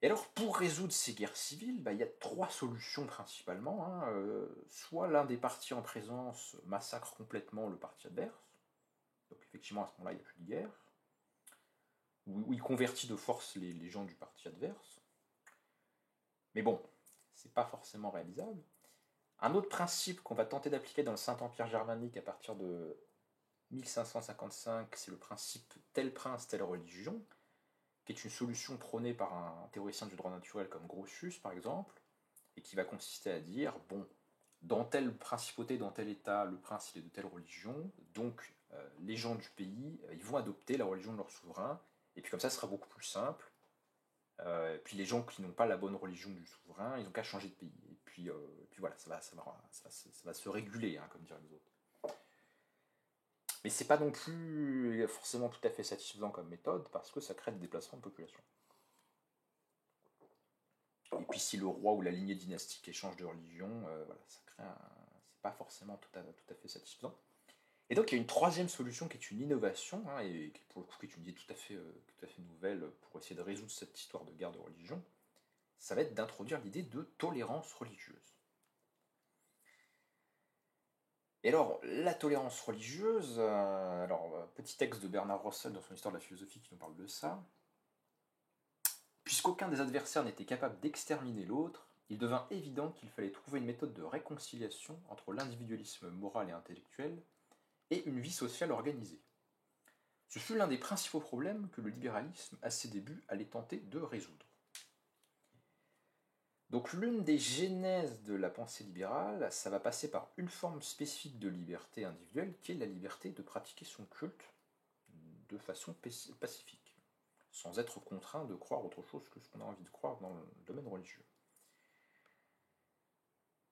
Et alors, pour résoudre ces guerres civiles, il y a 3 solutions principalement. Soit l'un des partis en présence massacre complètement le parti adverse, donc effectivement à ce moment-là il n'y a plus de guerre, ou il convertit de force les gens du parti adverse. Mais bon, c'est pas forcément réalisable. Un autre principe qu'on va tenter d'appliquer dans le Saint-Empire germanique à partir de 1555, c'est le principe tel prince, telle religion, qui est une solution prônée par un théoricien du droit naturel comme Grotius par exemple, et qui va consister à dire, bon, dans telle principauté, dans tel état, le prince il est de telle religion, donc les gens du pays, ils vont adopter la religion de leur souverain, et puis comme ça ce sera beaucoup plus simple. Puis les gens qui n'ont pas la bonne religion du souverain, ils n'ont qu'à changer de pays. Et puis voilà, ça va se réguler, comme diraient les autres. Mais c'est pas non plus forcément tout à fait satisfaisant comme méthode, parce que ça crée des déplacements de population. Et puis si le roi ou la lignée dynastique échange de religion, voilà, ça crée c'est pas forcément tout à fait satisfaisant. Et donc il y a une troisième solution qui est une innovation, et qui pour le coup qui est une idée tout à fait nouvelle pour essayer de résoudre cette histoire de guerre de religion. Ça va être d'introduire l'idée de tolérance religieuse. Et alors, la tolérance religieuse, petit texte de Bernard Russell dans son Histoire de la philosophie qui nous parle de ça. Puisqu'aucun des adversaires n'était capable d'exterminer l'autre, il devint évident qu'il fallait trouver une méthode de réconciliation entre l'individualisme moral et intellectuel et une vie sociale organisée. Ce fut l'un des principaux problèmes que le libéralisme, à ses débuts, allait tenter de résoudre. Donc l'une des genèses de la pensée libérale, ça va passer par une forme spécifique de liberté individuelle, qui est la liberté de pratiquer son culte de façon pacifique, sans être contraint de croire autre chose que ce qu'on a envie de croire dans le domaine religieux.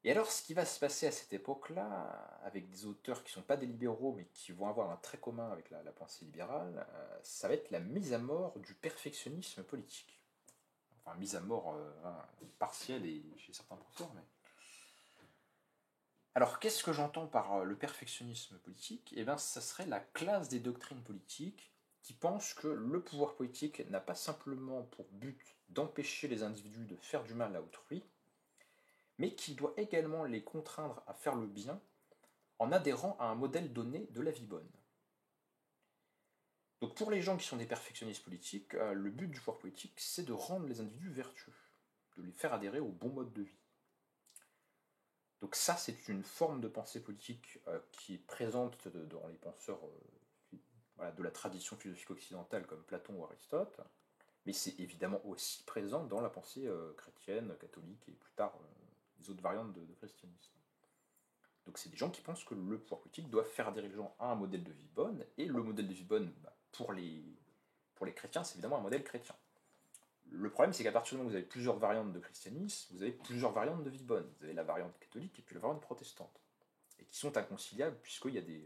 Et alors, ce qui va se passer à cette époque-là, avec des auteurs qui ne sont pas des libéraux, mais qui vont avoir un trait commun avec la pensée libérale, ça va être la mise à mort du perfectionnisme politique. Enfin, mise à mort partielle et chez certains professeurs, mais... Alors, qu'est-ce que j'entends par le perfectionnisme politique? Eh bien, ça serait la classe des doctrines politiques qui pense que le pouvoir politique n'a pas simplement pour but d'empêcher les individus de faire du mal à autrui, mais qui doit également les contraindre à faire le bien en adhérant à un modèle donné de la vie bonne. Donc pour les gens qui sont des perfectionnistes politiques, le but du pouvoir politique, c'est de rendre les individus vertueux, de les faire adhérer au bon mode de vie. Donc ça, c'est une forme de pensée politique qui est présente dans les penseurs de la tradition philosophique occidentale comme Platon ou Aristote, mais c'est évidemment aussi présent dans la pensée chrétienne, catholique et plus tard les autres variantes de christianisme. Donc c'est des gens qui pensent que le pouvoir politique doit faire adhérer les gens à un modèle de vie bonne, et le modèle de vie bonne, pour les chrétiens, c'est évidemment un modèle chrétien. Le problème, c'est qu'à partir du moment où vous avez plusieurs variantes de christianisme, vous avez plusieurs variantes de vie bonne. Vous avez la variante catholique et puis la variante protestante, et qui sont inconciliables puisqu'il y a des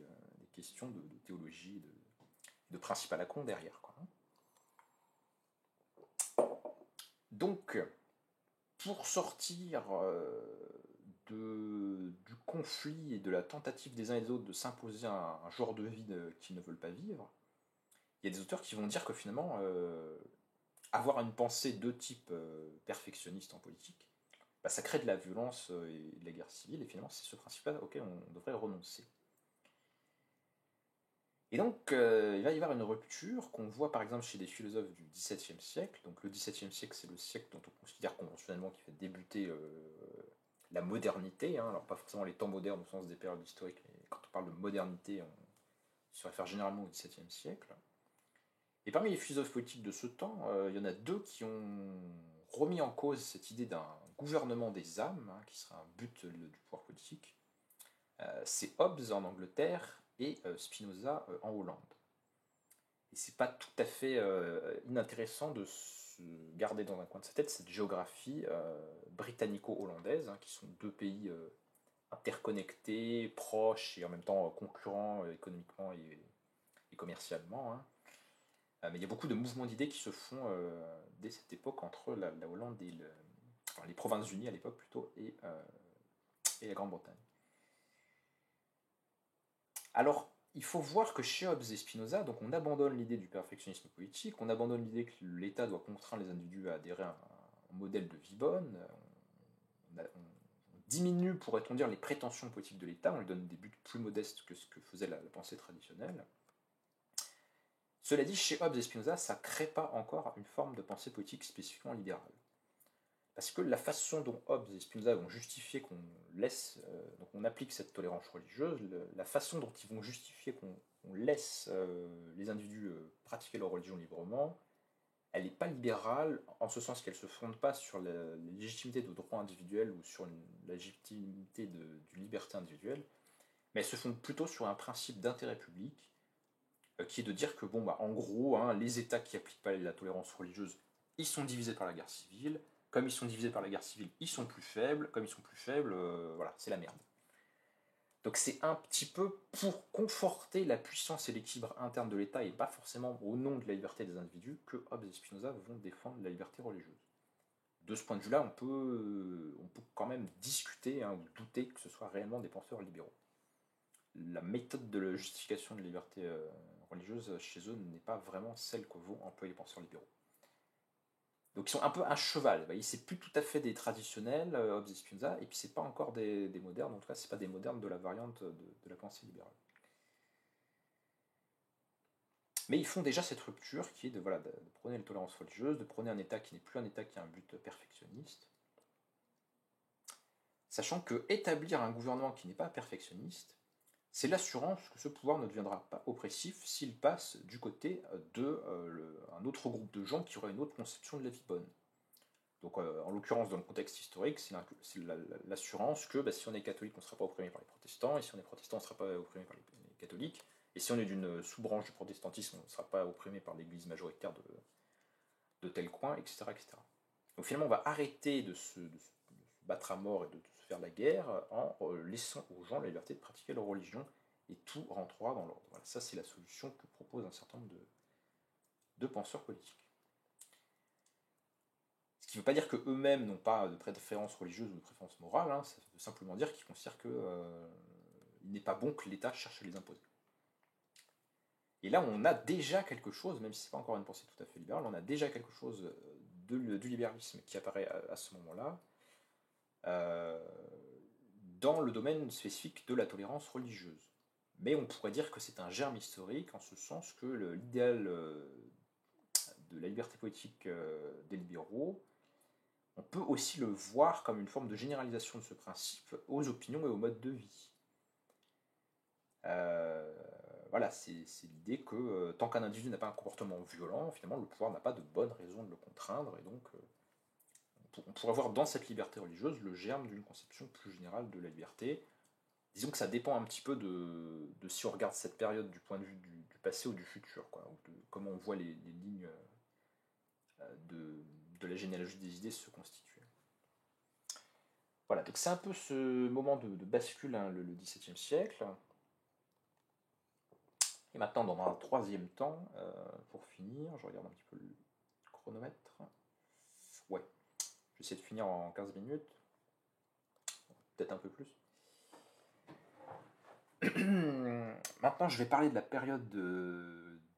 questions de théologie, de principes à la con derrière, quoi. Donc, pour sortir du conflit et de la tentative des uns et des autres de s'imposer un genre de vie qu'ils ne veulent pas vivre, il y a des auteurs qui vont dire que finalement, avoir une pensée de type perfectionniste en politique, ça crée de la violence et de la guerre civile, et finalement c'est ce principe-là auquel on devrait renoncer. Et donc il va y avoir une rupture qu'on voit par exemple chez des philosophes du XVIIe siècle. Donc le XVIIe siècle, c'est le siècle dont on considère conventionnellement qu'il fait débuter la modernité, hein. Alors pas forcément les temps modernes au sens des périodes historiques, mais quand on parle de modernité, on se réfère généralement au XVIIe siècle. Et parmi les philosophes politiques de ce temps, il y en a deux qui ont remis en cause cette idée d'un gouvernement des âmes, hein, qui serait un but du pouvoir politique. C'est Hobbes en Angleterre et Spinoza en Hollande. Et c'est pas tout à fait inintéressant de se garder dans un coin de sa tête cette géographie britannico-hollandaise, hein, qui sont deux pays interconnectés, proches et en même temps concurrents économiquement et commercialement, hein. Mais il y a beaucoup de mouvements d'idées qui se font dès cette époque entre la Hollande et les Provinces-Unies à l'époque plutôt, et la Grande-Bretagne. Alors, il faut voir que chez Hobbes et Spinoza, donc on abandonne l'idée du perfectionnisme politique, on abandonne l'idée que l'État doit contraindre les individus à adhérer à un modèle de vie bonne, on diminue, pourrait-on dire, les prétentions politiques de l'État, on lui donne des buts plus modestes que ce que faisait la pensée traditionnelle. Cela dit, chez Hobbes et Spinoza, ça ne crée pas encore une forme de pensée politique spécifiquement libérale. Parce que la façon dont Hobbes et Spinoza vont justifier qu'on laisse, donc on applique cette tolérance religieuse, la façon dont ils vont justifier qu'on laisse les individus pratiquer leur religion librement, elle n'est pas libérale, en ce sens qu'elle ne se fonde pas sur la légitimité de droit individuel ou sur la légitimité d'une liberté individuelle, mais elle se fonde plutôt sur un principe d'intérêt public, qui est de dire que, en gros, hein, les États qui n'appliquent pas la tolérance religieuse, ils sont divisés par la guerre civile. Comme ils sont divisés par la guerre civile, ils sont plus faibles. Comme ils sont plus faibles, voilà, c'est la merde. Donc c'est un petit peu pour conforter la puissance et l'équilibre interne de l'État, et pas forcément au nom de la liberté des individus, que Hobbes et Spinoza vont défendre la liberté religieuse. De ce point de vue-là, on peut quand même discuter, hein, ou douter que ce soit réellement des penseurs libéraux. La méthode de la justification de la liberté religieuse chez eux n'est pas vraiment celle que vont employer les penseurs libéraux. Donc ils sont un peu à cheval. C'est plus tout à fait des traditionnels, Hobbes et Spinoza, et puis c'est pas encore des modernes. En tout cas, c'est pas des modernes de la variante de la pensée libérale. Mais ils font déjà cette rupture qui est de prôner la tolérance religieuse, de prôner un État qui n'est plus un État qui a un but perfectionniste. Sachant que établir un gouvernement qui n'est pas perfectionniste, c'est l'assurance que ce pouvoir ne deviendra pas oppressif s'il passe du côté d'un autre groupe de gens qui auraient une autre conception de la vie bonne. Donc en l'occurrence, dans le contexte historique, c'est l'assurance que si on est catholique, on ne sera pas opprimé par les protestants, et si on est protestant, on ne sera pas opprimé par les catholiques, et si on est d'une sous-branche du protestantisme, on ne sera pas opprimé par l'église majoritaire de tel coin, etc., etc. Donc finalement, on va arrêter de se battre à mort et de se faire la guerre en laissant aux gens la liberté de pratiquer leur religion, et tout rentrera dans l'ordre. Voilà, ça c'est la solution que propose un certain nombre de penseurs politiques. Ce qui ne veut pas dire qu'eux-mêmes n'ont pas de préférence religieuse ou de préférence morale, hein, ça veut simplement dire qu'ils considèrent qu'il n'est pas bon que l'État cherche à les imposer. Et là, on a déjà quelque chose, même si ce n'est pas encore une pensée tout à fait libérale, on a déjà quelque chose du libéralisme qui apparaît à ce moment-là, dans le domaine spécifique de la tolérance religieuse. Mais on pourrait dire que c'est un germe historique, en ce sens que l'idéal de la liberté politique des libéraux, on peut aussi le voir comme une forme de généralisation de ce principe aux opinions et aux modes de vie. Voilà, c'est l'idée que tant qu'un individu n'a pas un comportement violent, finalement le pouvoir n'a pas de bonne raison de le contraindre, et donc on pourrait voir dans cette liberté religieuse le germe d'une conception plus générale de la liberté. Disons que ça dépend un petit peu de si on regarde cette période du point de vue du passé ou du futur, quoi, ou de comment on voit les lignes de la généalogie des idées se constituer. Voilà, donc c'est un peu ce moment de bascule, hein, le XVIIe siècle. Et maintenant, dans un troisième temps, pour finir, je regarde un petit peu le chronomètre. Ouais, j'essaie de finir en 15 minutes, peut-être un peu plus. Maintenant, je vais parler de la période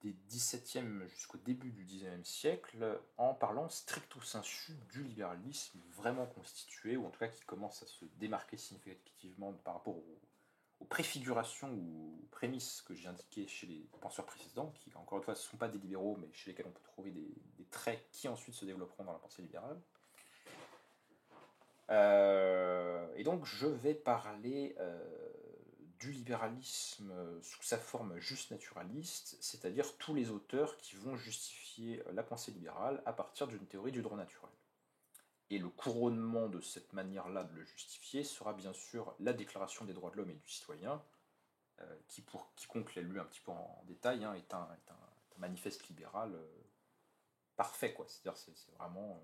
des 17e jusqu'au début du 19e siècle, en parlant stricto sensu du libéralisme vraiment constitué, ou en tout cas qui commence à se démarquer significativement par rapport aux préfigurations ou aux prémices que j'ai indiquées chez les penseurs précédents, qui encore une fois ne sont pas des libéraux, mais chez lesquels on peut trouver des traits qui ensuite se développeront dans la pensée libérale. Et donc je vais parler du libéralisme sous sa forme juste naturaliste, c'est-à-dire tous les auteurs qui vont justifier la pensée libérale à partir d'une théorie du droit naturel. Et le couronnement de cette manière-là de le justifier sera bien sûr la Déclaration des droits de l'homme et du citoyen, qui pour quiconque l'a lu un petit peu en détail, hein, est un manifeste libéral parfait, quoi. C'est-à-dire c'est vraiment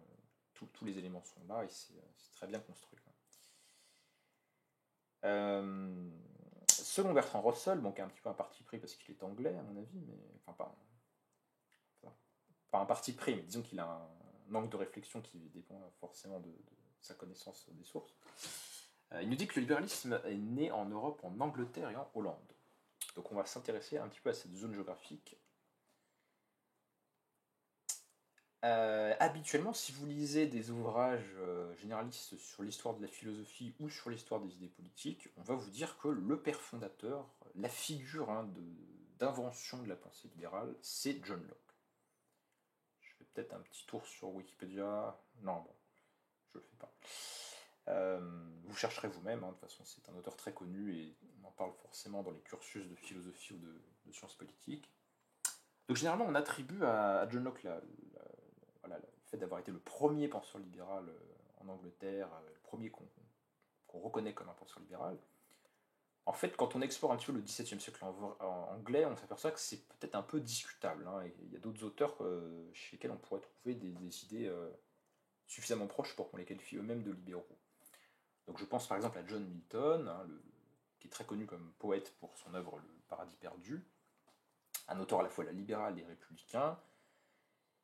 tous les éléments sont là et c'est très bien construit. Selon Bertrand Russell, bon, qui est un petit peu un parti pris parce qu'il est anglais à mon avis, mais enfin pas un parti pris, mais disons qu'il a un angle de réflexion qui dépend forcément de sa connaissance des sources. Il nous dit que le libéralisme est né en Europe, en Angleterre et en Hollande. Donc on va s'intéresser un petit peu à cette zone géographique. Habituellement, si vous lisez des ouvrages généralistes sur l'histoire de la philosophie ou sur l'histoire des idées politiques, on va vous dire que le père fondateur, la figure d'invention de la pensée libérale, c'est John Locke. Je fais peut-être un petit tour sur Wikipédia. Non, bon, je le fais pas. Vous chercherez vous-même, hein, de toute façon c'est un auteur très connu et on en parle forcément dans les cursus de philosophie ou de sciences politiques. Donc généralement on attribue à John Locke le fait d'avoir été le premier penseur libéral en Angleterre, le premier qu'on reconnaît comme un penseur libéral. En fait, quand on explore un petit peu le XVIIe siècle en anglais, on s'aperçoit que c'est peut-être un peu discutable. Hein, il y a d'autres auteurs chez lesquels on pourrait trouver des idées suffisamment proches pour qu'on les qualifie eux-mêmes de libéraux. Donc je pense par exemple à John Milton, hein, qui est très connu comme poète pour son œuvre Le Paradis perdu, un auteur à la fois libéral et républicain,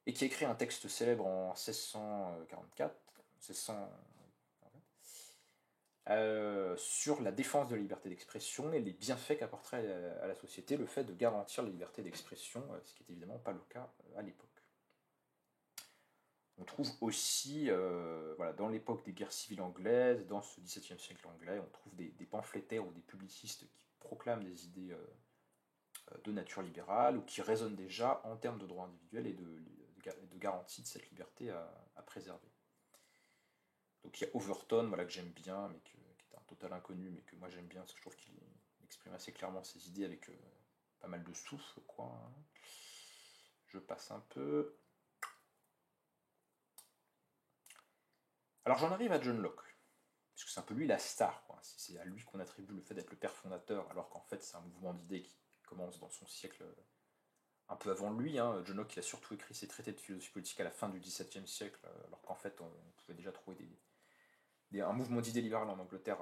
et qui a écrit un texte célèbre en 1644, sur la défense de la liberté d'expression et les bienfaits qu'apporterait à la société le fait de garantir la liberté d'expression, ce qui n'est évidemment pas le cas à l'époque. On trouve aussi, dans l'époque des guerres civiles anglaises, dans ce XVIIe siècle anglais, on trouve des pamphlétaires ou des publicistes qui proclament des idées de nature libérale ou qui raisonnent déjà en termes de droits individuels et de garantie de cette liberté à préserver. Donc il y a Overton, que j'aime bien, mais qui est un total inconnu, mais que moi j'aime bien parce que je trouve qu'il exprime assez clairement ses idées avec pas mal de souffle, quoi. Hein. Je passe un peu. Alors j'en arrive à John Locke, parce que c'est un peu lui la star, quoi. C'est à lui qu'on attribue le fait d'être le père fondateur, alors qu'en fait c'est un mouvement d'idées qui commence dans son siècle un peu avant lui. Hein. John Locke il a surtout écrit ses traités de philosophie politique à la fin du XVIIe siècle, alors qu'en fait on pouvait déjà trouver un mouvement d'idées libérales en Angleterre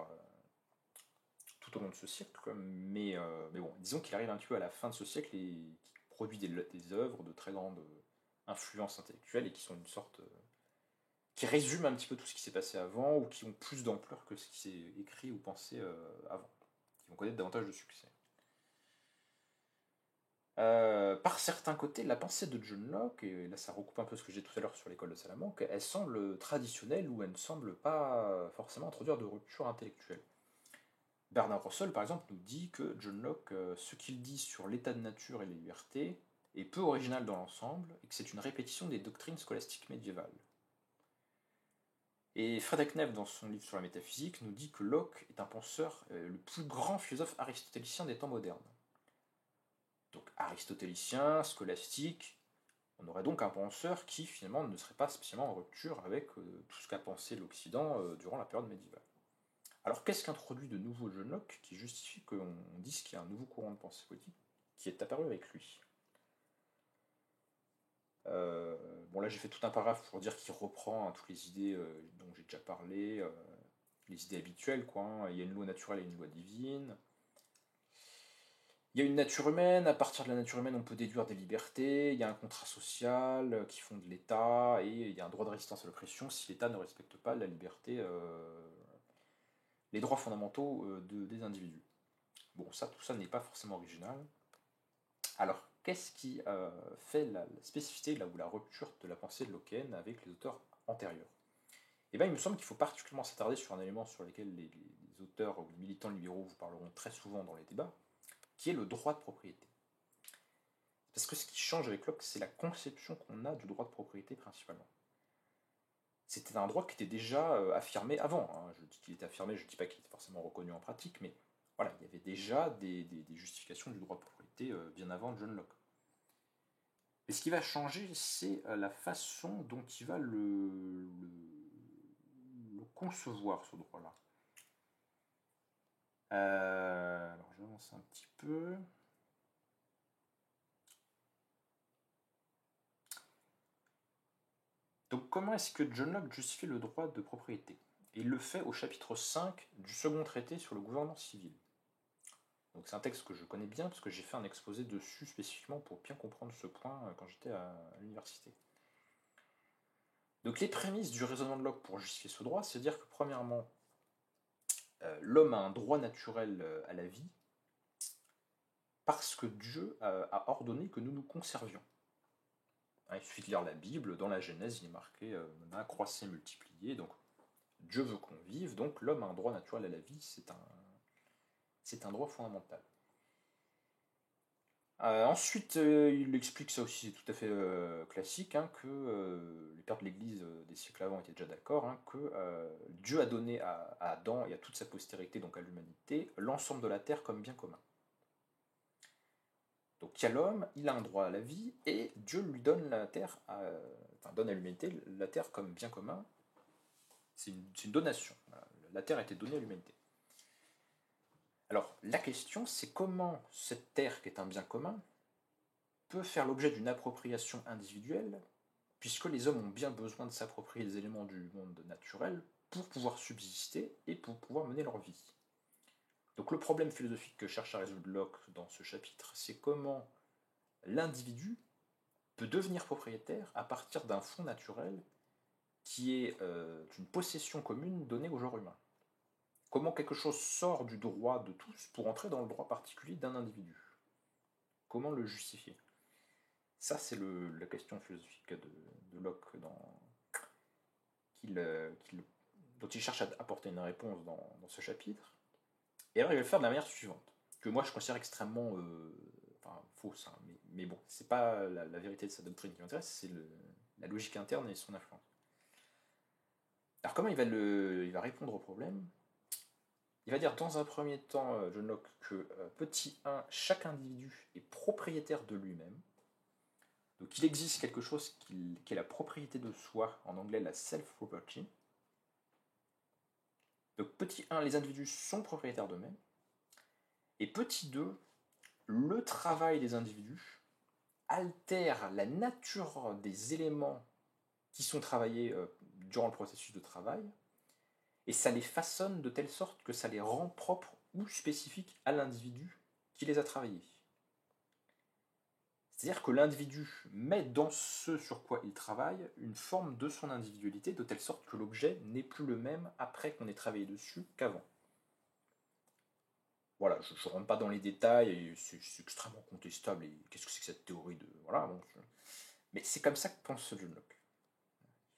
tout au long de ce siècle. Quoi. Mais bon, disons qu'il arrive un petit peu à la fin de ce siècle et qu'il produit des œuvres de très grande influence intellectuelle et qui sont une sorte qui résument un petit peu tout ce qui s'est passé avant ou qui ont plus d'ampleur que ce qui s'est écrit ou pensé avant, qui vont connaître davantage de succès. Par certains côtés, la pensée de John Locke, et là ça recoupe un peu ce que j'ai dit tout à l'heure sur l'école de Salamanque, elle semble traditionnelle ou elle ne semble pas forcément introduire de rupture intellectuelle. Bernard Russell, par exemple, nous dit que John Locke, ce qu'il dit sur l'état de nature et les libertés, est peu original dans l'ensemble et que c'est une répétition des doctrines scolastiques médiévales. Et Frédéric Neff, dans son livre sur la métaphysique, nous dit que Locke est un penseur, le plus grand philosophe aristotélicien des temps modernes. Donc aristotélicien, scolastique, on aurait donc un penseur qui finalement ne serait pas spécialement en rupture avec tout ce qu'a pensé l'Occident durant la période médiévale. Alors qu'est-ce qu'introduit de nouveau John Locke qui justifie qu'on dise qu'il y a un nouveau courant de pensée politique qui est apparu avec lui? Bon là j'ai fait tout un paragraphe pour dire qu'il reprend toutes les idées dont j'ai déjà parlé, les idées habituelles quoi. Hein. Il y a une loi naturelle et une loi divine. Il y a une nature humaine, à partir de la nature humaine on peut déduire des libertés, il y a un contrat social qui fonde l'État, et il y a un droit de résistance à l'oppression si l'État ne respecte pas la liberté, les droits fondamentaux des individus. Bon, ça, tout ça n'est pas forcément original. Alors, qu'est-ce qui fait la spécificité là, ou la rupture de la pensée de Locke avec les auteurs antérieurs? Eh bien, il me semble qu'il faut particulièrement s'attarder sur un élément sur lequel les auteurs ou les militants libéraux vous parleront très souvent dans les débats, qui est le droit de propriété. Parce que ce qui change avec Locke, c'est la conception qu'on a du droit de propriété principalement. C'était un droit qui était déjà affirmé avant. Hein. Je dis qu'il était affirmé, je ne dis pas qu'il était forcément reconnu en pratique, mais voilà, il y avait déjà des justifications du droit de propriété bien avant John Locke. Et ce qui va changer, c'est la façon dont il va le concevoir, ce droit-là. Alors, j'avance un petit peu. Donc, comment est-ce que John Locke justifie le droit de propriété? Et il le fait au chapitre 5 du second traité sur le gouvernement civil. Donc, c'est un texte que je connais bien parce que j'ai fait un exposé dessus spécifiquement pour bien comprendre ce point quand j'étais à l'université. Donc, les prémices du raisonnement de Locke pour justifier ce droit, c'est dire que, premièrement, l'homme a un droit naturel à la vie parce que Dieu a ordonné que nous nous conservions. Il suffit de lire la Bible, dans la Genèse, il est marqué croissez, multipliez, donc Dieu veut qu'on vive, donc l'homme a un droit naturel à la vie, c'est un droit fondamental. Ensuite, il explique, ça aussi c'est tout à fait classique, hein, que les pères de l'Église des siècles avant étaient déjà d'accord, hein, que Dieu a donné à Adam et à toute sa postérité, donc à l'humanité, l'ensemble de la terre comme bien commun. Donc il y a l'homme, il a un droit à la vie, et Dieu lui donne la terre, donne à l'humanité la terre comme bien commun. C'est une donation. Voilà. La terre a été donnée à l'humanité. Alors la question, c'est comment cette terre, qui est un bien commun, peut faire l'objet d'une appropriation individuelle, puisque les hommes ont bien besoin de s'approprier des éléments du monde naturel pour pouvoir subsister et pour pouvoir mener leur vie. Donc le problème philosophique que cherche à résoudre Locke dans ce chapitre, c'est comment l'individu peut devenir propriétaire à partir d'un fonds naturel qui est une possession commune donnée au genre humain. Comment quelque chose sort du droit de tous pour entrer dans le droit particulier d'un individu? Comment le justifier? Ça, c'est la question philosophique de Locke dont il cherche à apporter une réponse dans ce chapitre. Et alors, il va le faire de la manière suivante, que moi je considère extrêmement fausse, hein, mais bon, c'est pas la vérité de sa doctrine qui m'intéresse, c'est la logique interne et son influence. Alors, comment il va répondre au problème? Il va dire dans un premier temps, John Locke, que petit 1, chaque individu est propriétaire de lui-même. Donc il existe quelque chose qui est la propriété de soi, en anglais la self-property. Donc petit 1, les individus sont propriétaires d'eux-mêmes. Et petit 2, le travail des individus altère la nature des éléments qui sont travaillés durant le processus de travail, et ça les façonne de telle sorte que ça les rend propres ou spécifiques à l'individu qui les a travaillés. C'est-à-dire que l'individu met dans ce sur quoi il travaille une forme de son individualité, de telle sorte que l'objet n'est plus le même après qu'on ait travaillé dessus qu'avant. Voilà, je ne rentre pas dans les détails, et c'est extrêmement contestable, et qu'est-ce que c'est que cette théorie de... Voilà, bon, mais c'est comme ça que pense John Locke.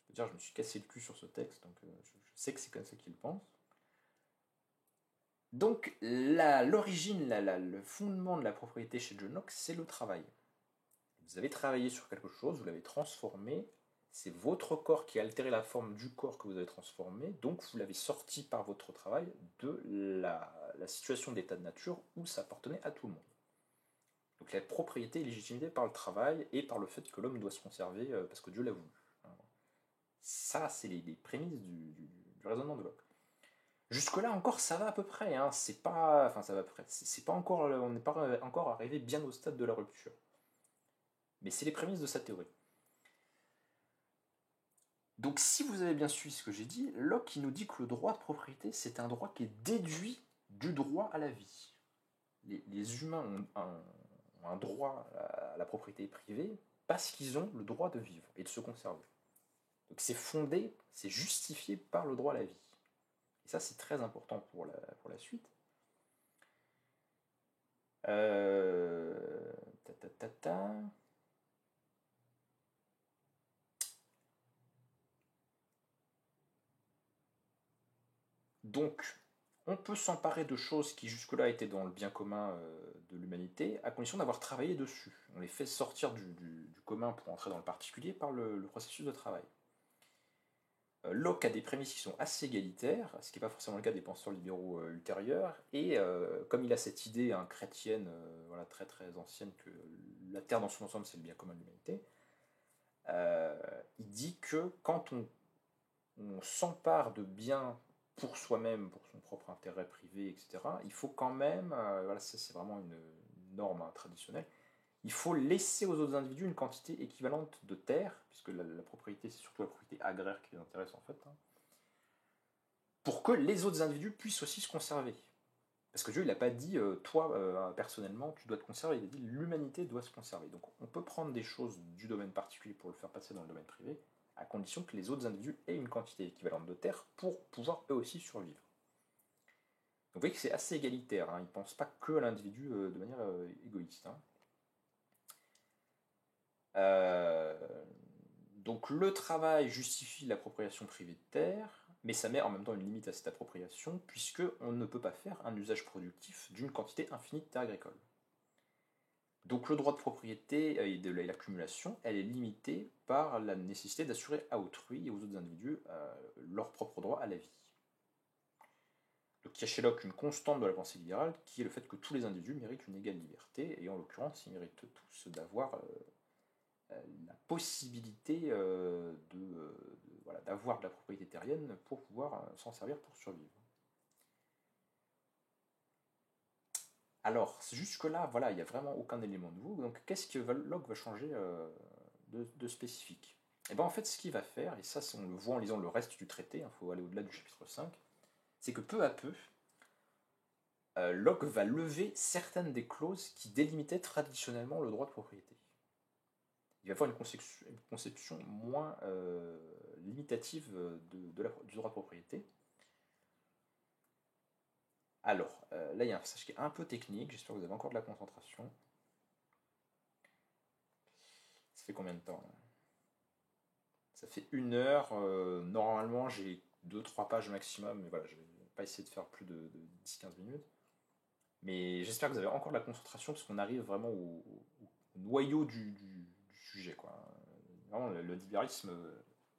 Je peux dire, je me suis cassé le cul sur ce texte, donc je sais que c'est comme ça qu'il pense. Donc, l'origine, le fondement de la propriété chez John Locke, c'est le travail. Vous avez travaillé sur quelque chose, vous l'avez transformé, c'est votre corps qui a altéré la forme du corps que vous avez transformé, donc vous l'avez sorti par votre travail de la situation d'état de nature où ça appartenait à tout le monde. Donc la propriété est légitimée par le travail et par le fait que l'homme doit se conserver parce que Dieu l'a voulu. Ça, c'est les prémices du raisonnement de Locke. Jusque-là encore, ça va à peu près. Hein. C'est pas, enfin, ça va à peu près. C'est pas encore, on n'est pas encore arrivé bien au stade de la rupture. Mais c'est les prémices de sa théorie. Donc si vous avez bien suivi ce que j'ai dit, Locke il nous dit que le droit de propriété, c'est un droit qui est déduit du droit à la vie. Les humains ont un droit à la propriété privée parce qu'ils ont le droit de vivre et de se conserver. Donc c'est fondé, c'est justifié par le droit à la vie. Et ça, c'est très important pour la suite. Euh, ta, ta, ta, ta. Donc, on peut s'emparer de choses qui jusque-là étaient dans le bien commun de l'humanité, à condition d'avoir travaillé dessus. On les fait sortir du commun pour entrer dans le particulier par le processus de travail. Locke a des prémices qui sont assez égalitaires, ce qui n'est pas forcément le cas des penseurs libéraux ultérieurs, et comme il a cette idée chrétienne voilà, très très ancienne que la Terre dans son ensemble c'est le bien commun de l'humanité, il dit que quand on s'empare de biens pour soi-même, pour son propre intérêt privé, etc., il faut quand même, voilà, ça c'est vraiment une norme traditionnelle, il faut laisser aux autres individus une quantité équivalente de terre, puisque la propriété, c'est surtout la propriété agraire qui les intéresse en fait, hein, pour que les autres individus puissent aussi se conserver. Parce que Dieu, il n'a pas dit, toi, personnellement, tu dois te conserver, il a dit, l'humanité doit se conserver. Donc on peut prendre des choses du domaine particulier pour le faire passer dans le domaine privé, à condition que les autres individus aient une quantité équivalente de terre pour pouvoir eux aussi survivre. Donc vous voyez que c'est assez égalitaire, hein, il ne pense pas que à l'individu de manière égoïste. Hein. Donc le travail justifie l'appropriation privée de terre, mais ça met en même temps une limite à cette appropriation, puisqu'on ne peut pas faire un usage productif d'une quantité infinie de terres agricoles. Donc le droit de propriété et de l'accumulation, elle est limitée par la nécessité d'assurer à autrui et aux autres individus leur propre droit à la vie. Donc il y a chez Locke une constante de la pensée libérale qui est le fait que tous les individus méritent une égale liberté, et en l'occurrence ils méritent tous d'avoir la possibilité voilà, d'avoir de la propriété terrienne pour pouvoir s'en servir pour survivre. Alors, jusque-là, voilà, il n'y a vraiment aucun élément nouveau. Donc, qu'est-ce que Locke va changer de spécifique? Et bien, en fait, ce qu'il va faire, et ça, on le voit en lisant le reste du traité, il faut aller au-delà du chapitre 5, c'est que peu à peu, Locke va lever certaines des clauses qui délimitaient traditionnellement le droit de propriété. Il va avoir une conception moins limitative du droit de propriété. Alors, là, il y a un passage qui est un peu technique, j'espère que vous avez encore de la concentration. Ça fait combien de temps là? Ça fait 1 heure, normalement j'ai 2-3 pages maximum, mais voilà, je vais pas essayer de faire plus de 10-15 minutes. Mais j'espère que vous avez encore de la concentration, parce qu'on arrive vraiment au noyau du sujet, quoi. Vraiment, le libéralisme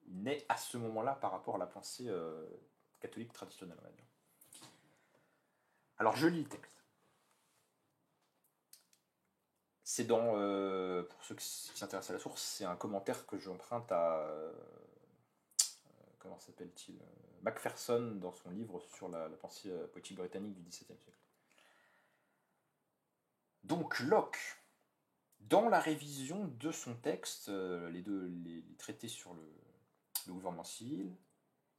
naît à ce moment-là par rapport à la pensée catholique traditionnelle, on va dire. Alors, je lis le texte. C'est dans, pour ceux qui s'intéressent à la source, c'est un commentaire que j'emprunte à comment s'appelle-t-il, Macpherson dans son livre sur la pensée poétique britannique du XVIIe siècle. Donc Locke, dans la révision de son texte, les traités sur le gouvernement civil,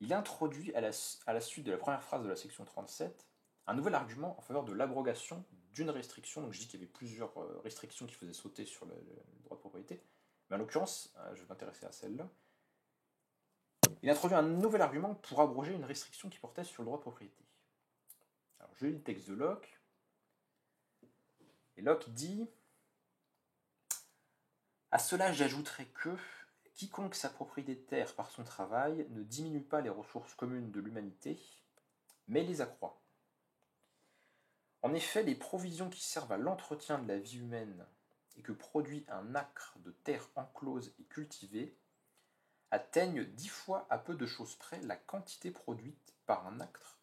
il introduit à la suite de la première phrase de la section 37 un nouvel argument en faveur de l'abrogation d'une restriction. Donc je dis qu'il y avait plusieurs restrictions qui faisaient sauter sur le droit de propriété, mais en l'occurrence, je vais m'intéresser à celle-là. Il introduit un nouvel argument pour abroger une restriction qui portait sur le droit de propriété. Alors je lis le texte de Locke, et Locke dit « À cela j'ajouterai que quiconque s'approprie des terres par son travail ne diminue pas les ressources communes de l'humanité, mais les accroît. En effet, les provisions qui servent à l'entretien de la vie humaine et que produit un acre de terre enclose et cultivée atteignent 10 fois à peu de choses près la quantité produite par un acre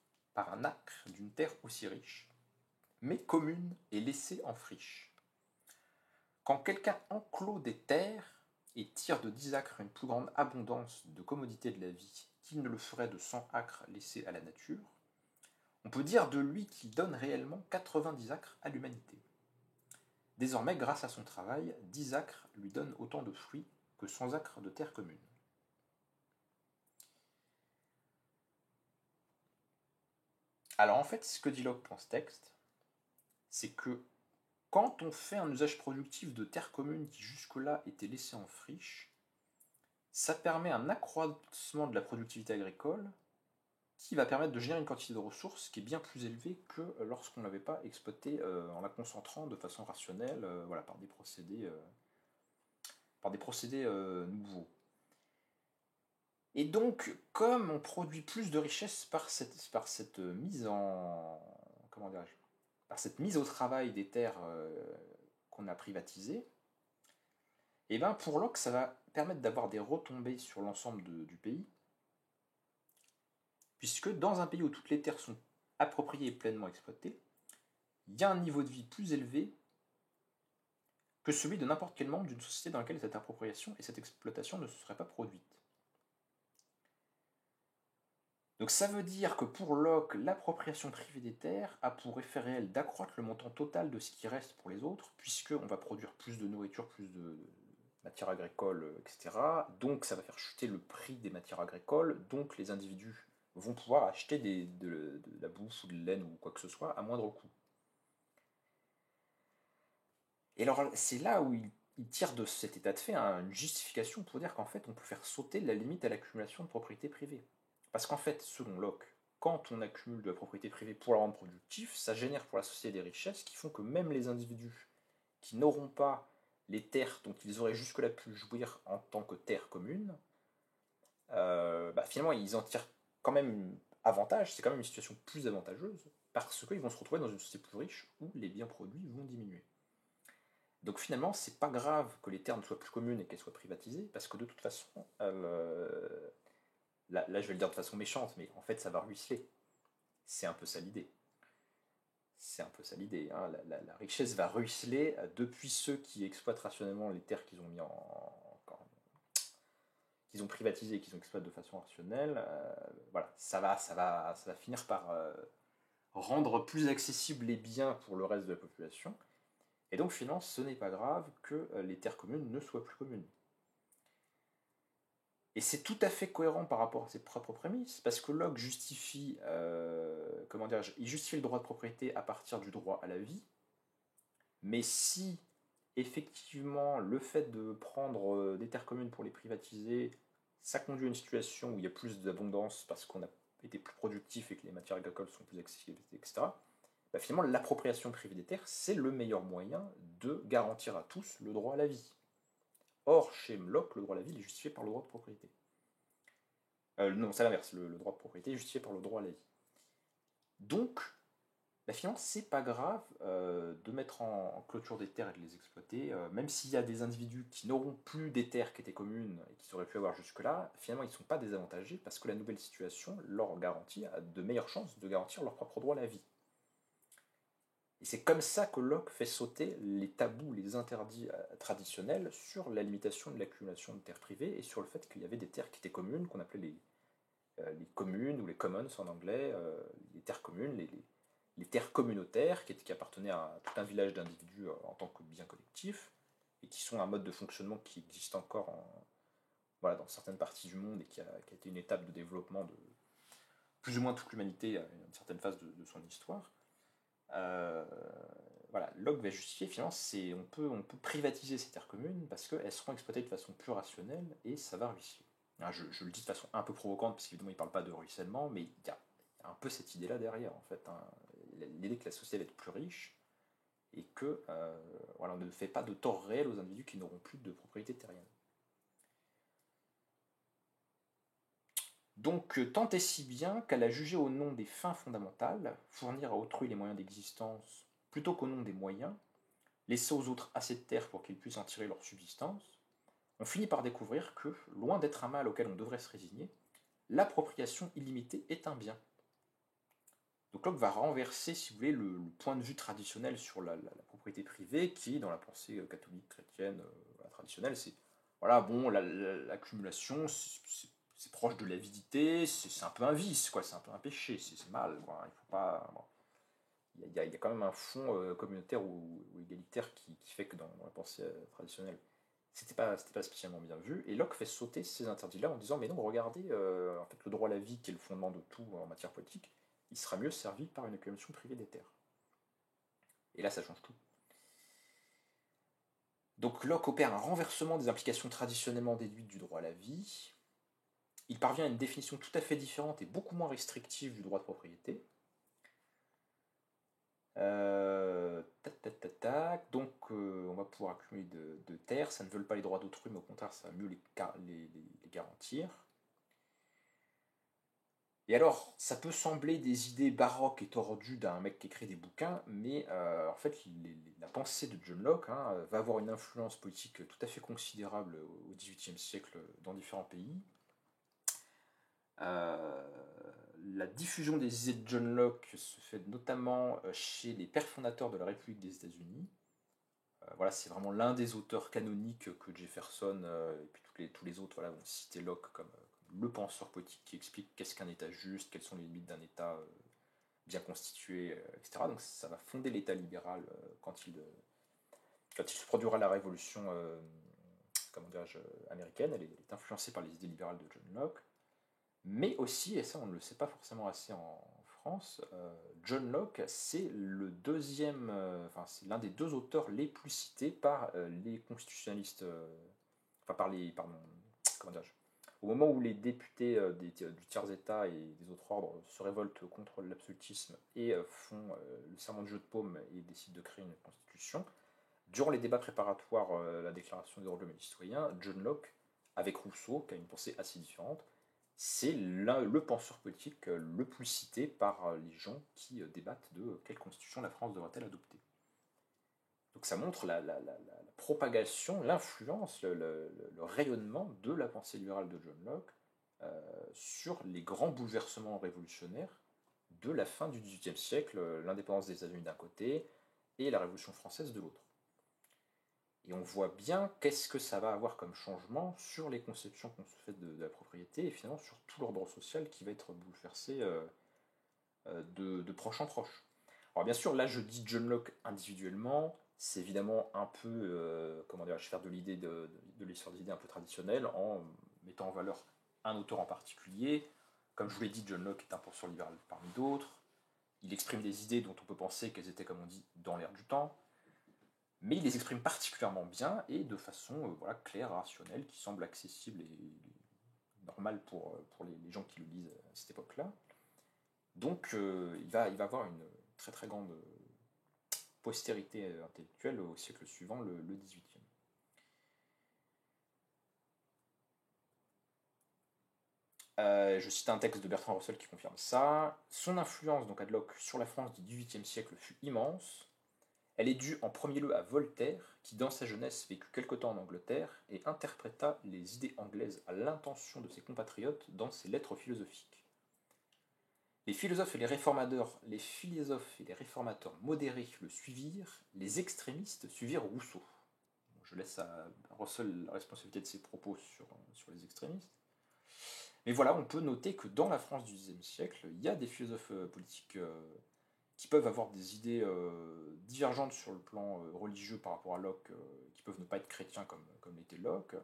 d'une terre aussi riche, mais commune et laissée en friche. Quand quelqu'un enclôt des terres et tire de 10 acres une plus grande abondance de commodité de la vie qu'il ne le ferait de 100 acres laissés à la nature, on peut dire de lui qu'il donne réellement 90 acres à l'humanité. Désormais, grâce à son travail, 10 acres lui donnent autant de fruits que 100 acres de terre commune. Alors en fait, ce que dit Locke dans ce texte, c'est que quand on fait un usage productif de terres communes qui jusque-là étaient laissées en friche, ça permet un accroissement de la productivité agricole qui va permettre de générer une quantité de ressources qui est bien plus élevée que lorsqu'on ne l'avait pas exploitée en la concentrant de façon rationnelle par des procédés nouveaux. Et donc, comme on produit plus de richesses par cette mise en... comment dirais-je, par cette mise au travail des terres qu'on a privatisées, et bien pour Locke, ça va permettre d'avoir des retombées sur l'ensemble du pays, puisque dans un pays où toutes les terres sont appropriées et pleinement exploitées, il y a un niveau de vie plus élevé que celui de n'importe quel membre d'une société dans laquelle cette appropriation et cette exploitation ne se seraient pas produites. Donc ça veut dire que pour Locke, l'appropriation privée des terres a pour effet réel d'accroître le montant total de ce qui reste pour les autres, puisqu'on va produire plus de nourriture, plus de matières agricoles, etc. Donc ça va faire chuter le prix des matières agricoles, donc les individus vont pouvoir acheter de la bouffe ou de la laine ou quoi que ce soit à moindre coût. Et alors c'est là où il tire de cet état de fait une justification pour dire qu'en fait on peut faire sauter la limite à l'accumulation de propriété privée. Parce qu'en fait, selon Locke, quand on accumule de la propriété privée pour la rendre productive, ça génère pour la société des richesses qui font que même les individus qui n'auront pas les terres dont ils auraient jusque-là pu jouir en tant que terres communes, finalement ils en tirent quand même avantage, c'est quand même une situation plus avantageuse, parce qu'ils vont se retrouver dans une société plus riche où les biens produits vont diminuer. Donc finalement, c'est pas grave que les terres ne soient plus communes et qu'elles soient privatisées, parce que de toute façon, là, je vais le dire de façon méchante, mais en fait, ça va ruisseler. C'est un peu ça l'idée. C'est un peu ça l'idée. Hein. La richesse va ruisseler depuis ceux qui exploitent rationnellement les terres qu'ils ont mis qu'ils ont privatisées et qu'ils ont exploité de façon rationnelle. Voilà, ça va finir par rendre plus accessibles les biens pour le reste de la population. Et donc, finalement, ce n'est pas grave que les terres communes ne soient plus communes. Et c'est tout à fait cohérent par rapport à ses propres prémices, parce que Locke justifie, il justifie le droit de propriété à partir du droit à la vie, mais si effectivement le fait de prendre des terres communes pour les privatiser, ça conduit à une situation où il y a plus d'abondance parce qu'on a été plus productif et que les matières agricoles sont plus accessibles, etc., finalement l'appropriation privée des terres, c'est le meilleur moyen de garantir à tous le droit à la vie. Or, chez Locke, le droit à la vie est justifié par le droit de propriété. Non, c'est l'inverse, le droit de propriété est justifié par le droit à la vie. Donc, finalement, c'est pas grave de mettre en clôture des terres et de les exploiter, même s'il y a des individus qui n'auront plus des terres qui étaient communes et qu'ils auraient pu avoir jusque-là, finalement, ils ne sont pas désavantagés parce que la nouvelle situation leur garantit de meilleures chances de garantir leur propre droit à la vie. Et c'est comme ça que Locke fait sauter les tabous, les interdits traditionnels sur la limitation de l'accumulation de terres privées et sur le fait qu'il y avait des terres qui étaient communes, qu'on appelait les communes, ou les commons en anglais, les terres communes, les terres communautaires, qui appartenaient à tout un village d'individus en tant que bien collectif, et qui sont un mode de fonctionnement qui existe encore voilà, dans certaines parties du monde et qui a été une étape de développement de plus ou moins toute l'humanité à une certaine phase de son histoire. Euh, voilà, Locke va justifier finalement, on peut privatiser ces terres communes parce qu'elles seront exploitées de façon plus rationnelle et ça va ruisseler. Alors, je le dis de façon un peu provocante parce qu'évidemment il ne parle pas de ruissellement, mais il y a un peu cette idée-là derrière en fait. Hein. L'idée que la société va être plus riche et que voilà, on ne fait pas de tort réel aux individus qui n'auront plus de propriété terrienne. Donc, tant et si bien qu'elle a jugé au nom des fins fondamentales, fournir à autrui les moyens d'existence plutôt qu'au nom des moyens, laisser aux autres assez de terre pour qu'ils puissent en tirer leur subsistance, on finit par découvrir que, loin d'être un mal auquel on devrait se résigner, l'appropriation illimitée est un bien. Donc Locke va renverser, si vous voulez, le point de vue traditionnel sur la propriété privée, qui, dans la pensée catholique, chrétienne, traditionnelle, c'est, voilà, bon, l'accumulation, c'est proche de l'avidité, c'est un peu un vice, quoi, c'est un peu un péché, c'est mal, quoi, il faut pas... Bon, il y a quand même un fond communautaire ou égalitaire qui fait que dans la pensée traditionnelle, c'était pas spécialement bien vu. Et Locke fait sauter ces interdits-là en disant mais non, regardez, en fait, le droit à la vie, qui est le fondement de tout en matière politique, il sera mieux servi par une accumulation privée des terres. Et là, ça change tout. Donc Locke opère un renversement des implications traditionnellement déduites du droit à la vie. Il parvient à une définition tout à fait différente et beaucoup moins restrictive du droit de propriété. Donc, on va pouvoir accumuler de terres. Ça ne veut pas les droits d'autrui, mais au contraire, ça va mieux les garantir. Et alors, ça peut sembler des idées baroques et tordues d'un mec qui écrit des bouquins, mais en fait, la pensée de John Locke va avoir une influence politique tout à fait considérable au XVIIIe siècle dans différents pays. La diffusion des idées de John Locke se fait notamment chez les pères fondateurs de la République des États-Unis. Voilà, c'est vraiment l'un des auteurs canoniques que Jefferson et puis tous les autres voilà, vont citer Locke comme le penseur politique qui explique qu'est-ce qu'un État juste, quelles sont les limites d'un État bien constitué, etc. Donc ça va fonder l'État libéral quand il se produira la révolution américaine. Elle est influencée par les idées libérales de John Locke. Mais aussi, et ça on ne le sait pas forcément assez en France, John Locke, c'est c'est l'un des deux auteurs les plus cités par les constitutionnalistes, enfin par les, pardon, comment dirais-je, au moment où les députés du tiers-État et des autres ordres se révoltent contre l'absolutisme et font le serment de jeu de paume et décident de créer une constitution, durant les débats préparatoires à la déclaration des droits de l'homme et du citoyen, John Locke, avec Rousseau, qui a une pensée assez différente, c'est le penseur politique le plus cité par les gens qui débattent de quelle constitution la France devrait-elle adopter. Donc ça montre la propagation, l'influence, le rayonnement de la pensée libérale de John Locke sur les grands bouleversements révolutionnaires de la fin du XVIIIe siècle, l'indépendance des États-Unis d'un côté et la Révolution française de l'autre. Et on voit bien qu'est-ce que ça va avoir comme changement sur les conceptions qu'on se fait de la propriété et finalement sur tout l'ordre social qui va être bouleversé de proche en proche. Alors bien sûr, là je dis John Locke individuellement, c'est évidemment un peu, comment dirais-je, faire de l'idée de l'histoire des idées un peu traditionnelle en mettant en valeur un auteur en particulier. Comme je vous l'ai dit, John Locke est un penseur libéral parmi d'autres. Il exprime des idées dont on peut penser qu'elles étaient, comme on dit, dans l'air du temps. Mais il les exprime particulièrement bien et de façon voilà, claire, rationnelle, qui semble accessible et normale pour les gens qui le lisent à cette époque-là. Donc il va avoir une très très grande postérité intellectuelle au siècle suivant, le XVIIIe. Je cite un texte de Bertrand Russell qui confirme ça. Son influence, donc ad Locke, sur la France du XVIIIe siècle fut immense. Elle est due en premier lieu à Voltaire, qui dans sa jeunesse vécut quelque temps en Angleterre et interpréta les idées anglaises à l'intention de ses compatriotes dans ses lettres philosophiques. Les philosophes et les réformateurs modérés le suivirent, les extrémistes suivirent Rousseau. Je laisse à Russell la responsabilité de ses propos sur les extrémistes. Mais voilà, on peut noter que dans la France du Xe siècle, il y a des philosophes politiques qui peuvent avoir des idées divergentes sur le plan religieux par rapport à Locke, qui peuvent ne pas être chrétiens comme l'était Locke.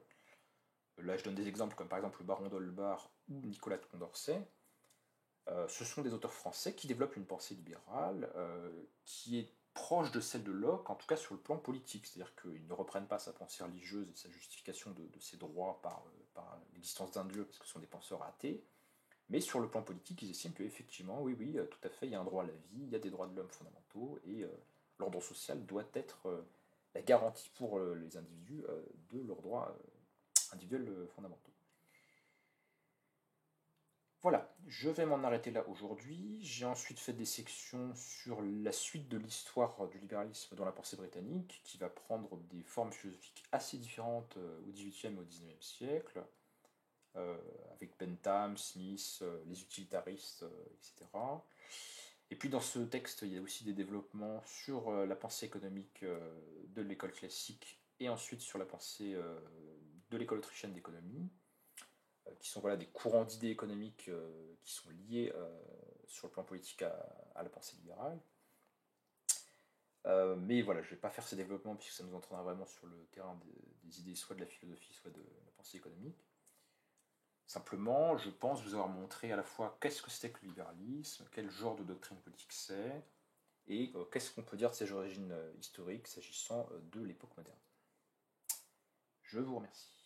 Là, je donne des exemples comme par exemple le baron d'Holbach ou Nicolas de Condorcet. Ce sont des auteurs français qui développent une pensée libérale qui est proche de celle de Locke, en tout cas sur le plan politique. C'est-à-dire qu'ils ne reprennent pas sa pensée religieuse et sa justification de ses droits par l'existence d'un dieu, parce que ce sont des penseurs athées. Mais sur le plan politique, ils estiment qu'effectivement, oui, oui, tout à fait, il y a un droit à la vie, il y a des droits de l'homme fondamentaux, et l'ordre social doit être la garantie pour les individus de leurs droits individuels fondamentaux. Voilà, je vais m'en arrêter là aujourd'hui. J'ai ensuite fait des sections sur la suite de l'histoire du libéralisme dans la pensée britannique, qui va prendre des formes philosophiques assez différentes au XVIIIe et au XIXe siècle, avec Bentham, Smith, les utilitaristes, etc. Et puis dans ce texte, il y a aussi des développements sur la pensée économique de l'école classique et ensuite sur la pensée de l'école autrichienne d'économie, qui sont voilà, des courants d'idées économiques qui sont liés sur le plan politique à la pensée libérale. Mais voilà, je ne vais pas faire ces développements puisque ça nous entraînera vraiment sur le terrain des idées soit de la philosophie, soit de la pensée économique. Simplement, je pense vous avoir montré à la fois qu'est-ce que c'était que le libéralisme, quel genre de doctrine politique c'est, et qu'est-ce qu'on peut dire de ses origines historiques s'agissant de l'époque moderne. Je vous remercie.